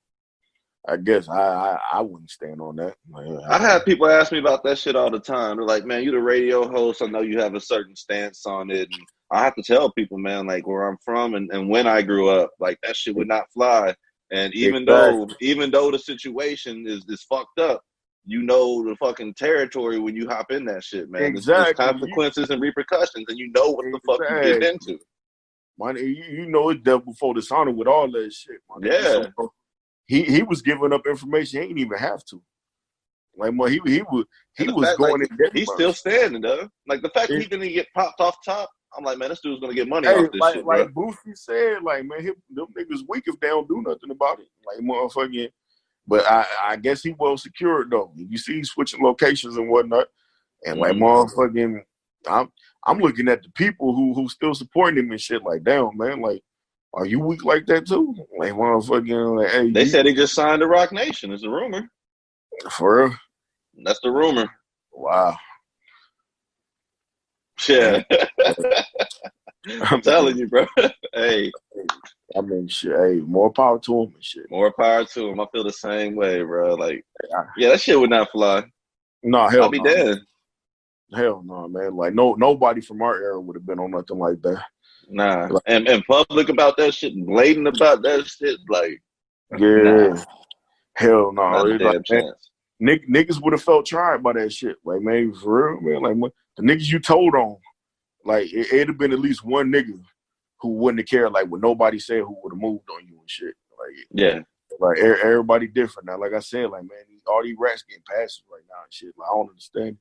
I guess I wouldn't stand on that. Like, I have people ask me about that shit all the time. They're like, man, you the radio host. I know you have a certain stance on it. And I have to tell people, man, like where I'm from and when I grew up, like that shit would not fly. And even though the situation is fucked up, you know the fucking territory when you hop in that shit, man. There's consequences and repercussions, and you know what the fuck you get into. Man, you know it's devil before dishonor with all that shit, man. Yeah. So, he was giving up information he didn't even have to. Like, well, he was going like, in debt. He's still standing though. Like the fact that he didn't get popped off top, I'm like, man, this dude's gonna get money off this shit, bro. Like Boosie said, like, man, them niggas weak if they don't do nothing about it. Like, motherfucking. But I guess he well secured though. You see, he's switching locations and whatnot, and like, motherfucking, I'm looking at the people who still supporting him and shit. Like, damn, man, like, are you weak like that too? Like, motherfucking, like, hey, they said he just signed to Rock Nation. It's a rumor. For real? That's the rumor. Wow. Yeah. I'm telling you, bro. Hey. I mean, shit, hey, more power to him and shit. More power to him. I feel the same way, bro. Like, yeah, that shit would not fly. No, hell I'll be dead. Hell no, man. Like, nobody from our era would have been on nothing like that. Nah. Like, and public about that shit, blatant about that shit, like, yeah. Nah. Hell no. Not a damn like, chance. Niggas would have felt tried by that shit. Like, man, for real, man. Like, the niggas you told on, like, it'd have been at least one nigga who wouldn't have cared, like, what nobody said, who would have moved on you and shit. Like, yeah. Like, everybody different now. Like I said, like, man, all these rats getting passes right now and shit. Like, I don't understand.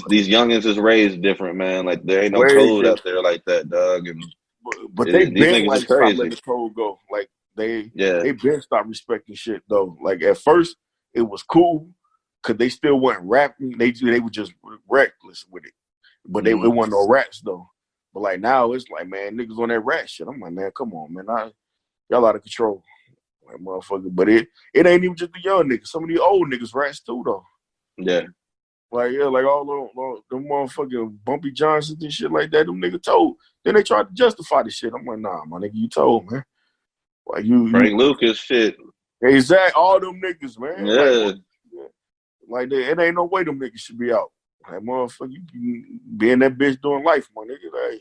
These youngins is raised different, man. Like, there ain't no code out there like that, dog. And but they been like, stop crazy. letting the code go. Like, they been stop respecting shit though. Like, at first it was cool because they still wasn't rapping. They were just reckless with it. But it wasn't no rats though. But like now it's like, man, niggas on that rat shit. I'm like, man, come on, man. Y'all out of control. Like, motherfucker. But it ain't even just the young niggas. Some of the old niggas rats too though. Yeah. Like, yeah, like all them motherfucking Bumpy Johnsons and shit like that, them niggas told. Then they tried to justify the shit. I'm like, nah, my nigga, you told, man. Like, Frank Lucas shit. Exactly, all them niggas, man. Yeah. Like it ain't no way them niggas should be out. Like, motherfucker, you can be in that bitch doing life, my nigga. Hey.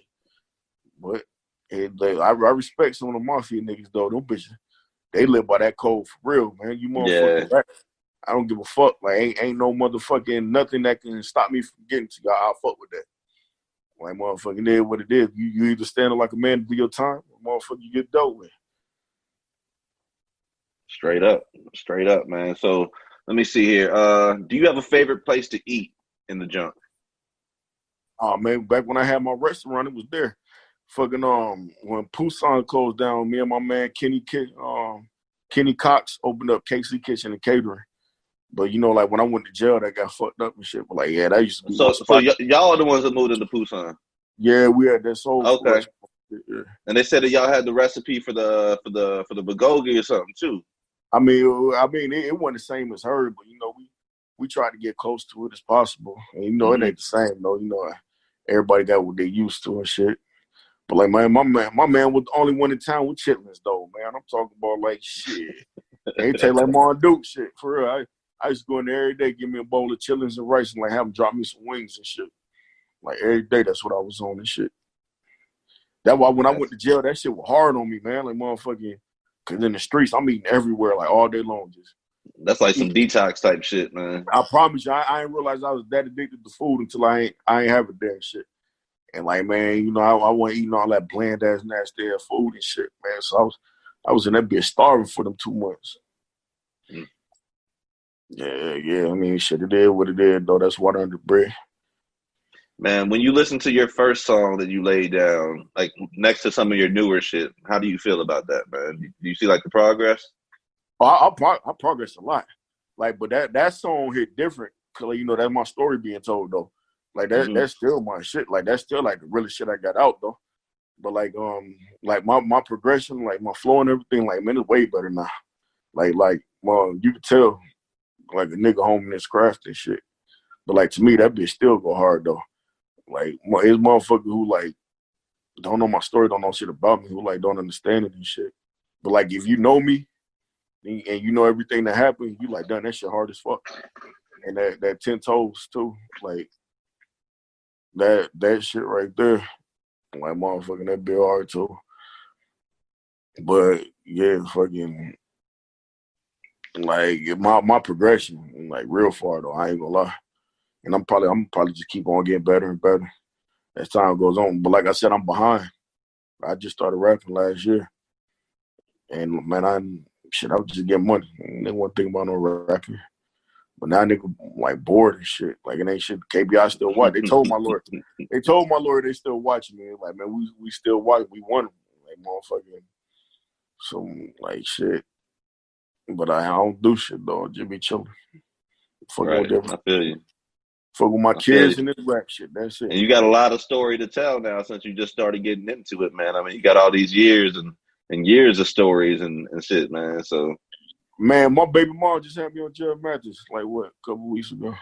But I respect some of the mafia niggas, though. Them bitches, they live by that code for real, man. You motherfucking right. I don't give a fuck. Like, ain't no motherfucking nothing that can stop me from getting to y'all. I'll fuck with that. Like, motherfucking, it is what it is. You either standing like a man to do your time, or motherfucker, you get dope with. Straight up, man. So let me see here. Do you have a favorite place to eat in the junk? Oh man, back when I had my restaurant, it was there. Fucking when Poussin closed down, me and my man Kenny Cox opened up KC Kitchen and Catering. But you know, like when I went to jail, that got fucked up and shit. But like, yeah, that used to be. So y'all are the ones that moved into Poussin. Yeah, we had that soul. Okay. Yeah. And they said that y'all had the recipe for the bulgogi or something too. I mean, it wasn't the same as her, but you know, we tried to get close to it as possible. And you know, it ain't the same though. You know, everybody got what they used to and shit. But like, man, my man was the only one in town with chitlins though, man. I'm talking about like shit. They take like Mon Duke shit for real. I used to go in there every day, give me a bowl of chitlins and rice, and like have them drop me some wings and shit. Like every day, that's what I was on and shit. That's why when I went to jail, that shit was hard on me, man. Like motherfucking, cause in the streets, I'm eating everywhere, like all day long. Just that's like some detox type shit, man. I promise you, I didn't realize I was that addicted to food until I ain't have it there and shit. And like, man, you know, I wasn't eating all that bland ass nasty ass food and shit, man. So I was in that bitch starving for them 2 months. Yeah. I mean, shit, it is what it is, though. That's water under the bridge. Man, when you listen to your first song that you laid down, like next to some of your newer shit, how do you feel about that, man? Do you see like the progress? Oh, I progressed a lot. Like, but that song hit different because that's my story being told though. Like that's still my shit. Like that's still like the realest shit I got out though. But like my progression, like my flow and everything, like man, it's way better now. Like you can tell like a nigga home in his craft and shit. But like to me, that bitch still go hard though. Like it's motherfucker who like don't know my story, don't know shit about me, who like don't understand it and shit. But like if you know me and you know everything that happened, you like, damn, that shit hard as fuck. And that 10 toes too, like that shit right there, like motherfucking that bill hard too. But yeah, fucking like my progression, like real far though. I ain't gonna lie. And I'm probably just keep on getting better and better as time goes on. But like I said, I'm behind. I just started rapping last year. And man, I was just getting money. They wasn't thinking about no rapping. But now nigga like bored and shit. Like it ain't shit. KBI still watch. They told my lawyer they still watching me. Like, man, we still watch. We won. Like motherfucking. So like shit. But I don't do shit though. Just be chilling. Right. I feel you. Fuck with my kids and this rap shit. That's it. And you got a lot of story to tell now since you just started getting into it, man. I mean, you got all these years and years of stories and shit, man. So, man, my baby mom just had me on Jeff Matthews like what, a couple weeks ago.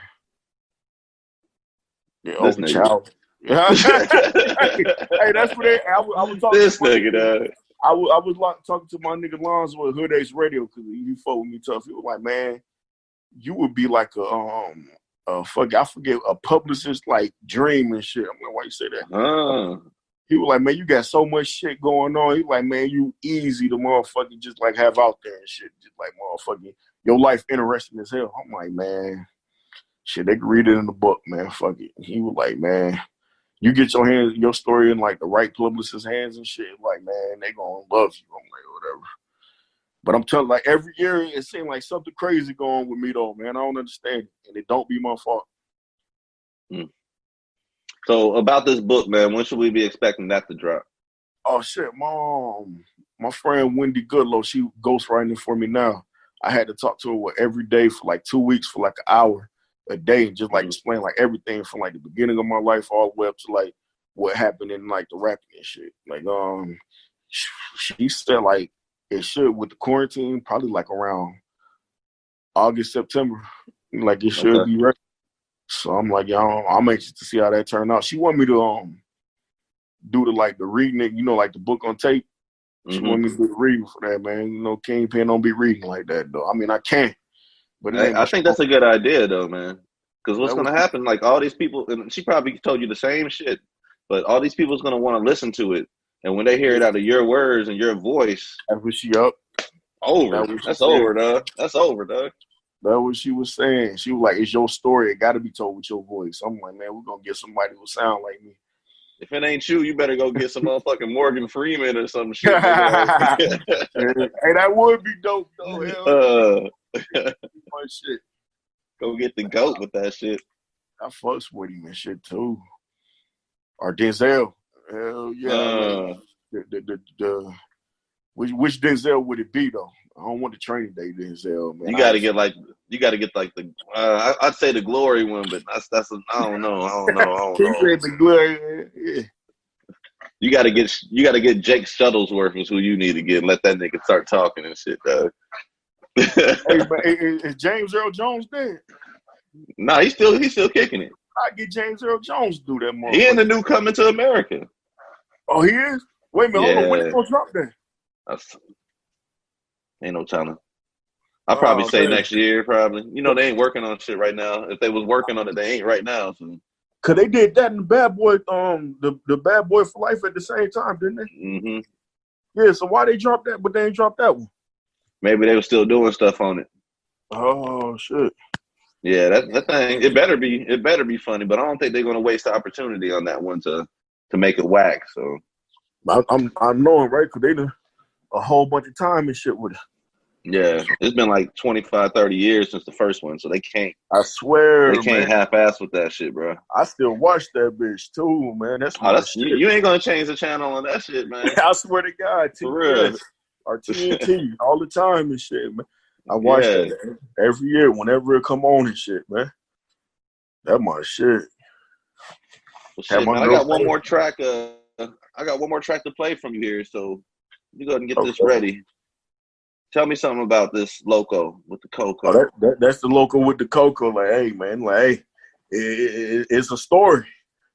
Yeah, this nigga. Child. Hey, that's what I was talking. This nigga, dog. I was talking to my nigga Lonzo with Hood Ace Radio because he fought with me tough. He was like, man, you would be like I forget a publicist like dream and shit. I'm like, why you say that? He was like, man, you got so much shit going on. He was like, man, you easy to motherfucking just like have out there and shit. Just like motherfucking your life interesting as hell. I'm like, man, shit, they can read it in the book, man. Fuck it. He was like, man, you get your story in like the right publicist's hands and shit. Like, man, they gonna love you. I'm like, whatever. But I'm telling, like, every year it seems like something crazy going on with me, though, man. I don't understand it, and it don't be my fault. So, about this book, man, when should we be expecting that to drop? Oh, shit, my friend Wendy Goodlow, she ghostwriting for me now. I had to talk to her every day for, like, 2 weeks for, like, an hour a day and just, like, explain, like, everything from, like, the beginning of my life all the way up to, like, what happened in, like, the rapping and shit. Like, she said, like, it should, with the quarantine, probably like around August, September. Like it should be ready. So I'm like, I'm anxious to see how that turned out. She wanted me to do the reading it, like the book on tape. She wanted me to do the reading for that, man. Kingpin don't be reading like that though. I mean, I can, but I think that's a good idea though, man. Because what's gonna happen? Like all these people, and she probably told you the same shit, but all these people's gonna want to listen to it. And when they hear it out of your words and your voice, that's what she up. Over. That's over, dog. That's over, dog. That's what she was saying. She was like, it's your story. It got to be told with your voice. I'm like, man, we're going to get somebody who sound like me. If it ain't you, you better go get some motherfucking Morgan Freeman or some shit. Hey, that would be dope, though. Shit. Go get the GOAT with that shit. I fucks with him and shit, too. Or Denzel. Hell yeah. Which Denzel would it be though? I don't want the Training Day Denzel, man. You gotta get like the I'd say the Glory one, but that's I don't know. He said the Glory, yeah. You gotta get Jake Shuttlesworth is who you need to get. Let that nigga start talking and shit, dog. Hey, man, is James Earl Jones dead? Nah, he's still kicking it. I get James Earl Jones to do that more. He in the new Coming to America. Oh, he is? Wait a minute, hold on. When they gonna drop that? Ain't no telling. I'll probably say next year, probably. They ain't working on shit right now. If they was working on it, they ain't right now. So. Cause they did that in the Bad Boy, the Bad Boy for Life at the same time, didn't they? Mm-hmm. Yeah. So why they dropped that, but they ain't dropped that one? Maybe they were still doing stuff on it. Oh shit. Yeah, that thing. It better be funny, but I don't think they're gonna waste the opportunity on that one to make it whack. So I'm knowing, right? Cause they done a whole bunch of time and shit with it. Yeah, it's been like 25, 30 years since the first one, so they can't. I swear, they can't half-ass with that shit, bro. I still watch that bitch too, man. That's shit. You ain't gonna change the channel on that shit, man. I swear to God, For real. or TNT all the time and shit, man. I watch that every year whenever it come on and shit, man. That my shit. Well, shit, man, I got one more track. I got one more track to play from you here, so you go ahead and get this ready. Tell me something about this Loco with the Coco. Oh, that's the Loco with the Coco. Like, hey, man, like, hey, it's a story.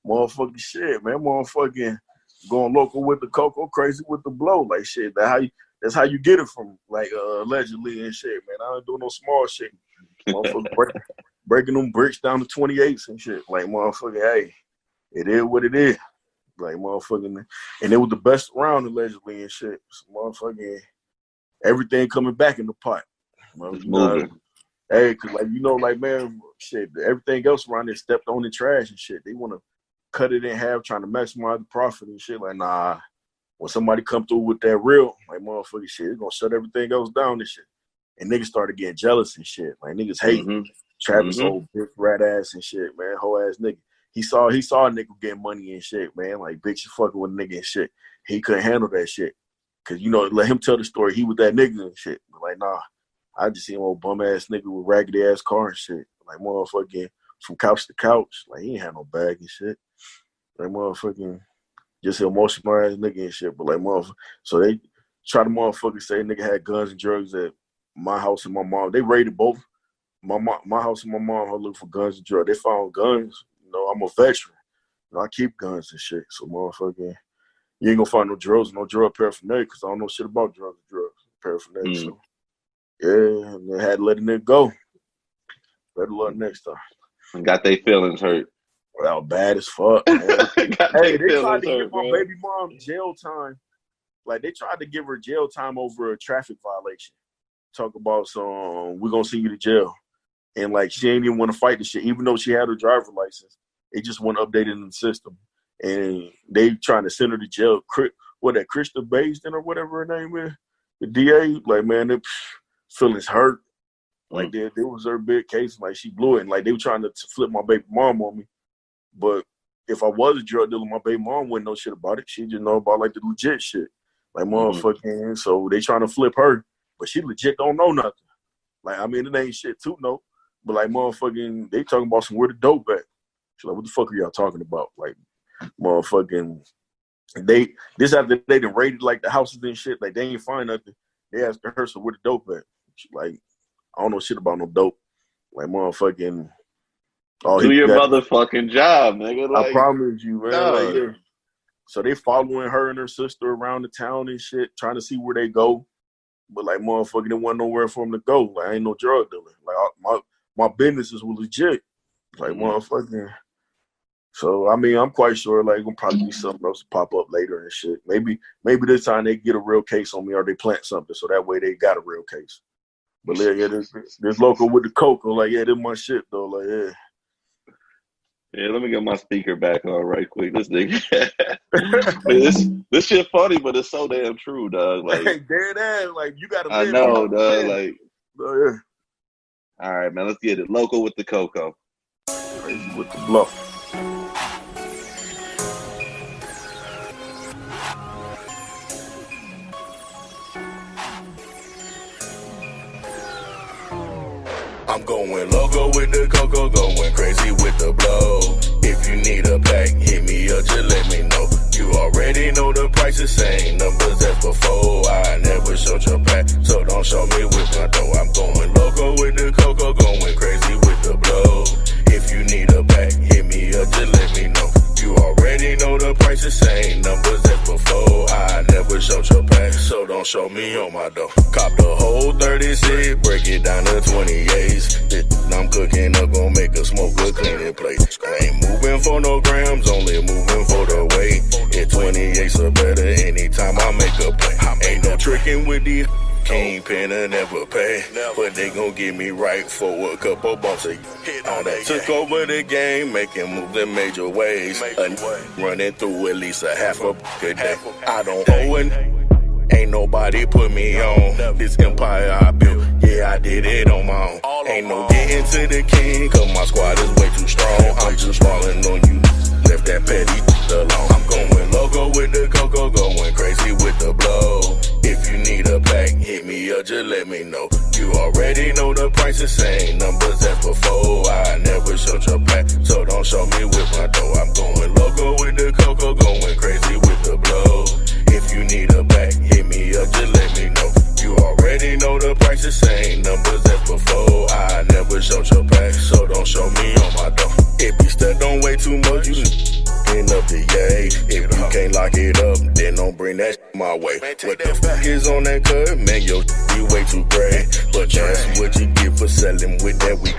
Motherfucking shit, man. Motherfucking going local with the Coco, crazy with the blow. Like, shit, that's how you get it from, like, allegedly and shit, man. I don't do no small shit. Motherfucker breaking them bricks down to 28s and shit. Like, motherfucker, hey, it is what it is. Like, motherfucking, and it was the best round allegedly and shit. So, motherfucking, everything coming back in the pot. It's moving. Hey, cause like, you know, like, man, shit, everything else around there stepped on the trash and shit. They want to cut it in half, trying to maximize the profit and shit. Like, nah, when somebody come through with that real, like, motherfucking shit, it's gonna shut everything else down and shit. And niggas started getting jealous and shit. Like, niggas hate Travis old bitch rat ass and shit, man, whole ass nigga. He saw a nigga getting money and shit, man. Like, bitch, you fucking with a nigga and shit. He couldn't handle that shit. Cause, you know, let him tell the story. He was that nigga and shit. But like, nah, I just seen an old bum ass nigga with raggedy ass car and shit. Like, motherfucking from couch to couch. Like, he ain't had no bag and shit. Like, motherfucking just an emotional ass nigga and shit. But like, motherfucker, so they try to motherfucking say nigga had guns and drugs at my house and my mom. They raided both my house and my mom. I looked for guns and drugs. They found guns. You know, I'm a veteran. You know, I keep guns and shit. So motherfucking, you ain't gonna find no drugs, no drug paraphernalia, because I don't know shit about drugs paraphernalia. So yeah, and they had to let a nigga go. Better luck next time. And got their feelings hurt. Well, bad as fuck, man. Hey, they tried to give my baby mom jail time. Like, they tried to give her jail time over a traffic violation. Talk about some, we're gonna send you to jail. And like, she ain't even want to fight the shit, even though she had her driver's license. It just wasn't updated in the system. And they trying to send her to jail. What, that Krista Basden or whatever her name is, the DA, like, man, their feelings hurt. Like, there was her big case, like, she blew it. And like, they were trying to flip my baby mom on me. But if I was a drug dealer, my baby mom wouldn't know shit about it. She just know about, like, the legit shit. Like, motherfucking, so they trying to flip her. But she legit don't know nothing. Like, I mean, it ain't shit to know. But like, motherfucking, they talking about some where the dope at. She's like, what the fuck are y'all talking about? Like, motherfucking, this after they done raided like the houses and shit. Like, they ain't find nothing. They asked her, so where the dope at? She like, I don't know shit about no dope. Like, motherfucking. Do your motherfucking job, nigga. Like, I promise you, man. No. Like, yeah. So they following her and her sister around the town and shit, trying to see where they go. But like, motherfucking, there wasn't nowhere for them to go. Like, I ain't no drug dealer. Like, my businesses were legit. Like, motherfucking. So, I mean, I'm quite sure, like, gonna probably be something else to pop up later and shit. Maybe this time they get a real case on me or they plant something so that way they got a real case. But yeah, this Local with the Coco, like, yeah, this my shit though. Like, yeah. Yeah, let me get my speaker back on right quick. This nigga, this shit funny, but it's so damn true, dog. Like, dead ass, like, you gotta. I know, dog. Like, yeah. All right, man, let's get it. Local with the Coco. Crazy with the blow. I'm going loco with the Coco, going crazy with the blow. If you need a pack, hit me up, just let me know. You already know the prices, same numbers as before. I never showed your pack, so don't show me with my dough. I'm going loco with the Coco, going crazy with the blow. If you need a pack, hit me up, just let me know. You already know the prices, same numbers as before. I never showed your pack, so don't show me on my dough. Cop the whole 36, break it down to 28s. I'm cooking up, gon' make a smoke a cleaning plate. I ain't moving for no grams, only moving for the weight. At 28s or better, anytime I make a play. Ain't no tricking with these Kingpin and never pay, but they gon' get me right for a couple bumps a year. I took over the game, making moves in major ways. Running through at least a half a good day. I don't owe it. Ain't nobody put me on. This empire I built, yeah, I did it on my own. Ain't no getting to the king, cause my squad is way too strong. I'm just falling on you, left that petty alone. I'm going loco with the cocoa, going crazy with the blow. If you need a pack, hit me up, just let me know. You already know the price is same numbers as before. I never showed your pack, so don't show me with my dough. I'm going loco with the cocoa, going crazy with the blow. If you need a pack, hit me up, just let me know. You already know the price is same numbers as before. I never showed your pack, so don't show me on my dough. If you still don't weigh too much, you end up the yay. If you can't lock it up, then don't bring that my way. What the fuck is on that cut? Man, yo, you way too gray. But that's what you get for selling with that week.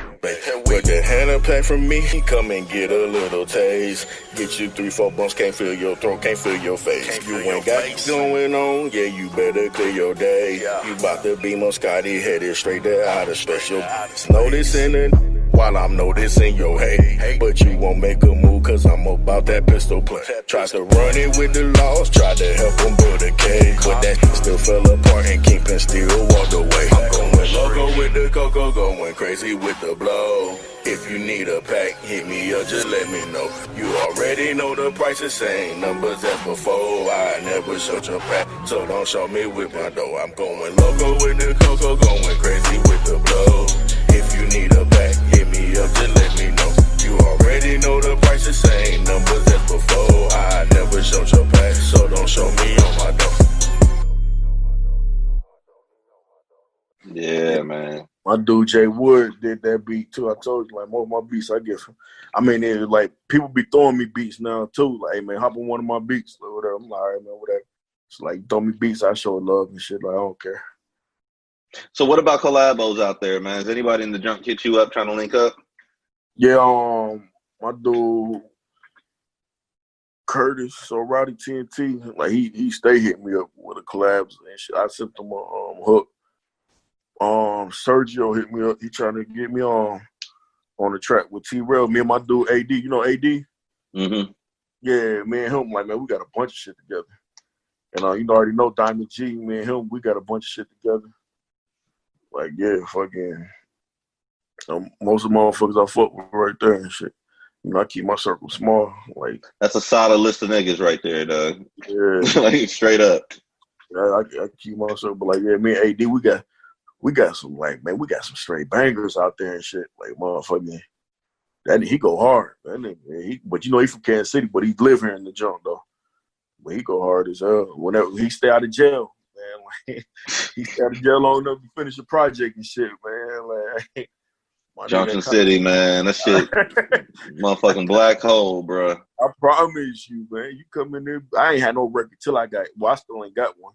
With the hand a pack from me, come and get a little taste. Get you 3-4 bumps, can't feel your throat, can't feel your face. You ain't got it going on, yeah, you better clear your day. You bout to be Moscotti, headed straight to outer space. You'll noticing it while I'm noticing your hate. But you won't make a move, cause I'm about that pistol play. Tried to run it with the laws, tried to help him build a cage. But that shit still fell apart and Kingpin still walked away. I'm going loco with the cocoa, going crazy with the blow. If you need a pack, hit me up, just let me know. You already know the price is same numbers as before. I never showed your pack, so don't show me with my dough. I'm going loco with the cocoa, going crazy with the blow. If you need a pack, hit me up, just let me know. You already know the price is same numbers as before. I never showed your pack, so don't show me on my dough. Yeah, man. My dude Jay Wood did that beat too. I told you, like, most of my beats I get from, I mean, it, like, people be throwing me beats now too. Like, hey, man, hop on one of my beats or whatever. I'm like, all right, man, whatever. It's like, throw me beats, I show love and shit. Like, I don't care. So what about collabos out there, man? Is anybody in the junk hit you up trying to link up? Yeah, my dude Curtis, so Rowdy TNT, like, he stay hitting me up with the collabs and shit. I sent him a hook. Sergio hit me up. He trying to get me on the track with T-Rail. Me and my dude AD. You know AD? Mm-hmm. Yeah, me and him, like, man, we got a bunch of shit together. And you already know Diamond G. Me and him, we got a bunch of shit together. Like, yeah, fucking. Most of the motherfuckers I fuck with right there and shit. You know, I keep my circle small. Like, That's a solid list of niggas right there, dog. Yeah. Like, straight up. I keep my circle, but like, yeah, me and AD, we got some, like, man, we got some straight bangers out there and shit. Like, motherfucking, that he go hard. That nigga, but you know, he from Kansas City, but he live here in the junk though. But he go hard as hell. Whenever he stay out of jail, man, like, he stay out of jail long enough to finish a project and shit, man. Like, Junction City, man. That shit, motherfucking black hole, bro. I promise you, man. You come in there, I ain't had no record till I got. Well, I still ain't got one.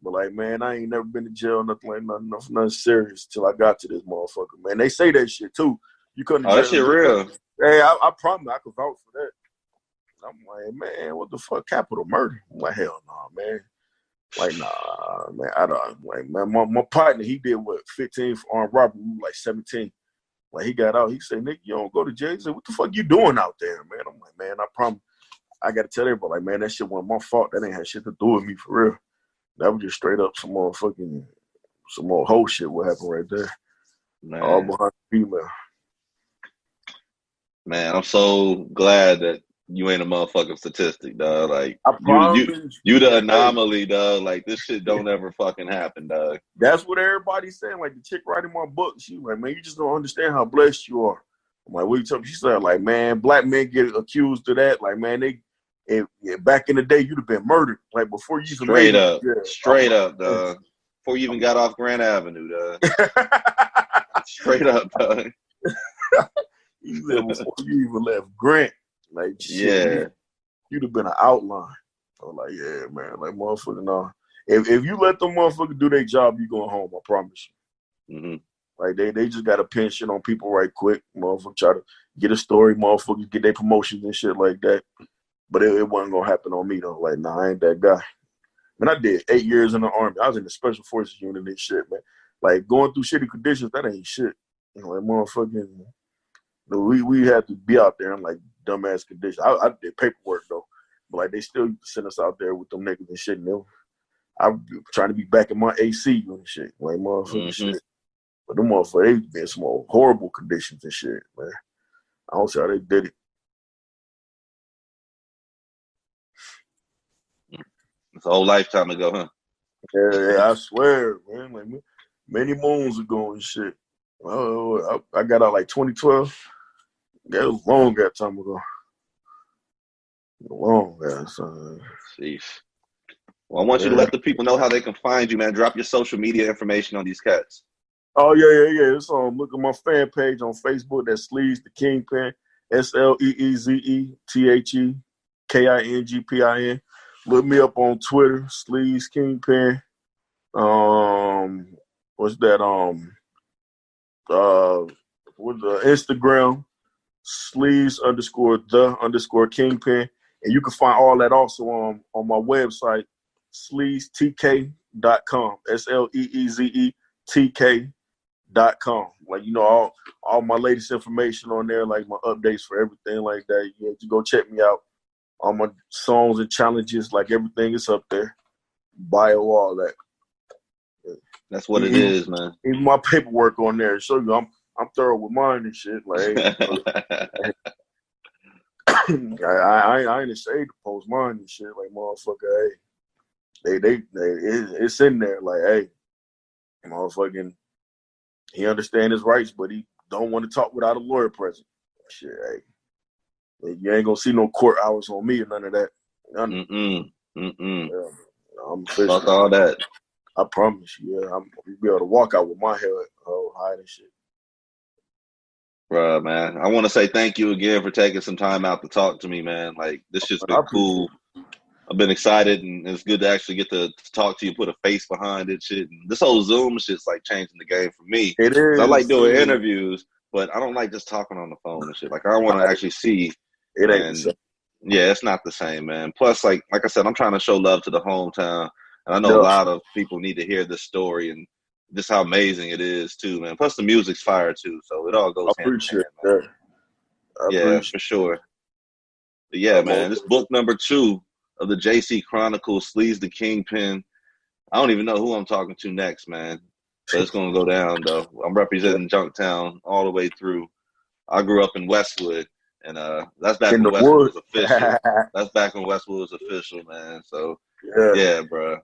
But like, man, I ain't never been to jail, nothing like nothing serious till I got to this motherfucker, man. They say that shit too. You couldn't. Oh, that shit real. Hey, I promise I could vouch for that. I'm like, man, what the fuck, capital murder? I'm like, hell no, man. Like, nah, man. I don't like, man. My partner, he did what 15 for armed robbery. We were like 17. Like, he got out. He said, "Nick, you don't go to jail." He said, "What the fuck you doing out there, man?" I'm like, man, I promise. I gotta tell everybody, like, man, that shit wasn't my fault. That ain't had shit to do with me for real. That was just straight up some more whole shit what happened right there. Man. All behind the female. Man, I'm so glad that you ain't a motherfucking statistic, dog. Like, you the anomaly, dog. Like, this shit don't ever fucking happen, dog. That's what everybody's saying. Like, the chick writing my book, she like, man, you just don't understand how blessed you are. I'm like, what you talking? She said, like, man, black men get accused of that. Like, man, back in the day, you'd have been murdered. Like, before you even straight made up, it. straight up, dog. Before you even got off Grand Avenue, dog. Straight up, dog. You said before you even left Grant. Like, shit, yeah, you'd have been an outline. I was like, yeah, man, like, motherfucker, no. If you let them motherfuckers do their job, you going home. I promise you. Mm-hmm. Like, they just got a pension on people right quick. Motherfucker try to get a story. Motherfuckers get their promotions and shit like that. But it wasn't gonna happen on me though. Like, nah, I ain't that guy. Man, I did 8 years in the Army. I was in the Special Forces unit and shit, man. Like, going through shitty conditions, that ain't shit. You know, like, motherfucking, we had to be out there in, like, dumbass conditions. I did paperwork, though. But, like, they still used to send us out there with them niggas and shit. And I'm trying to be back in my AC and shit, like motherfucking shit. But them motherfuckers, they be in some horrible conditions and shit, man. I don't see how they did it. It's a whole lifetime ago, huh? Yeah, I swear, man. Like many moons ago and shit. I got out like 2012. That was long that time ago. Long ass time. Sheesh. Well, I want you to let the people know how they can find you, man. Drop your social media information on these cats. Oh yeah. It's look at my fan page on Facebook. That's Sleeze The Kingpin. SleezeTheKingpin. Look me up on Twitter, Sleeze Kingpin. What's that? With the Instagram, Sleeze_the_Kingpin. And you can find all that also on my website, SleezeTK.com. SleezeTK.com. Like, you know, all my latest information on there, like my updates for everything like that. You have to go check me out. All my songs and challenges, like everything is up there. Bio, all that. That's what it is, man. Even my paperwork on there. Show you I'm thorough with mine and shit. Like, I ain't ashamed to post mine and shit. Like, motherfucker, hey, it's in there. Like, hey, motherfucking, he understand his rights, but he don't want to talk without a lawyer present. Shit, hey, you ain't gonna see no court hours on me or none of that. Yeah, I'm official. Fuck all that. I promise you. Yeah, I'm gonna be able to walk out with my head high and shit. Bruh, man. I want to say thank you again for taking some time out to talk to me, man. Like, this shit's been cool. I've been excited, and it's good to actually get to talk to you, put a face behind it, shit. And this whole Zoom shit's like changing the game for me. It is. I like doing interviews, but I don't like just talking on the phone and shit. Like, I want to actually see. It ain't the same. Yeah, it's not the same, man. Plus, like I said, I'm trying to show love to the hometown, and I know a lot of people need to hear this story and just how amazing it is too, man. Plus, the music's fire too, so it all goes hand in hand, man. Yeah, for sure. But yeah, man, this book number 2 of the JC Chronicles, Sleeze The Kingpin. I don't even know who I'm talking to next, man. But it's gonna go down though. I'm representing Junktown all the way through. I grew up in Westwood. And that's back when Westwood was official. That's back when Westwood was official, man. So, yeah, bro.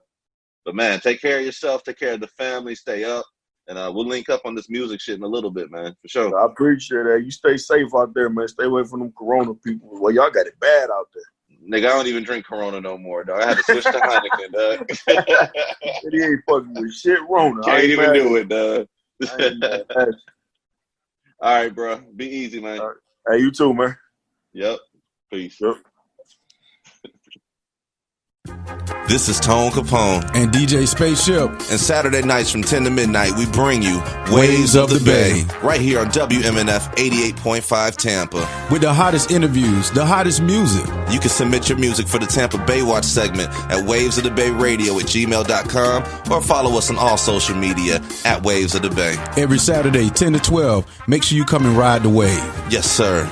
But, man, take care of yourself. Take care of the family. Stay up. And we'll link up on this music shit in a little bit, man. For sure. I appreciate that. You stay safe out there, man. Stay away from them Corona people. Well, y'all got it bad out there. Nigga, I don't even drink Corona no more, dog. I had to switch to Heineken, dog. He ain't fucking with shit Rona. Can't even do it, dog. All right, bro. Be easy, man. All right. Hey, you too, man. Yep. Peace. Yep. This is Tone Capone and DJ Spaceship. And Saturday nights from 10 to midnight, we bring you Waves of the Bay. Right here on WMNF 88.5 Tampa. With the hottest interviews, the hottest music. You can submit your music for the Tampa Baywatch segment at wavesofthebayradio@gmail.com or follow us on all social media at Waves of the Bay. Every Saturday, 10 to 12. Make sure you come and ride the wave. Yes, sir.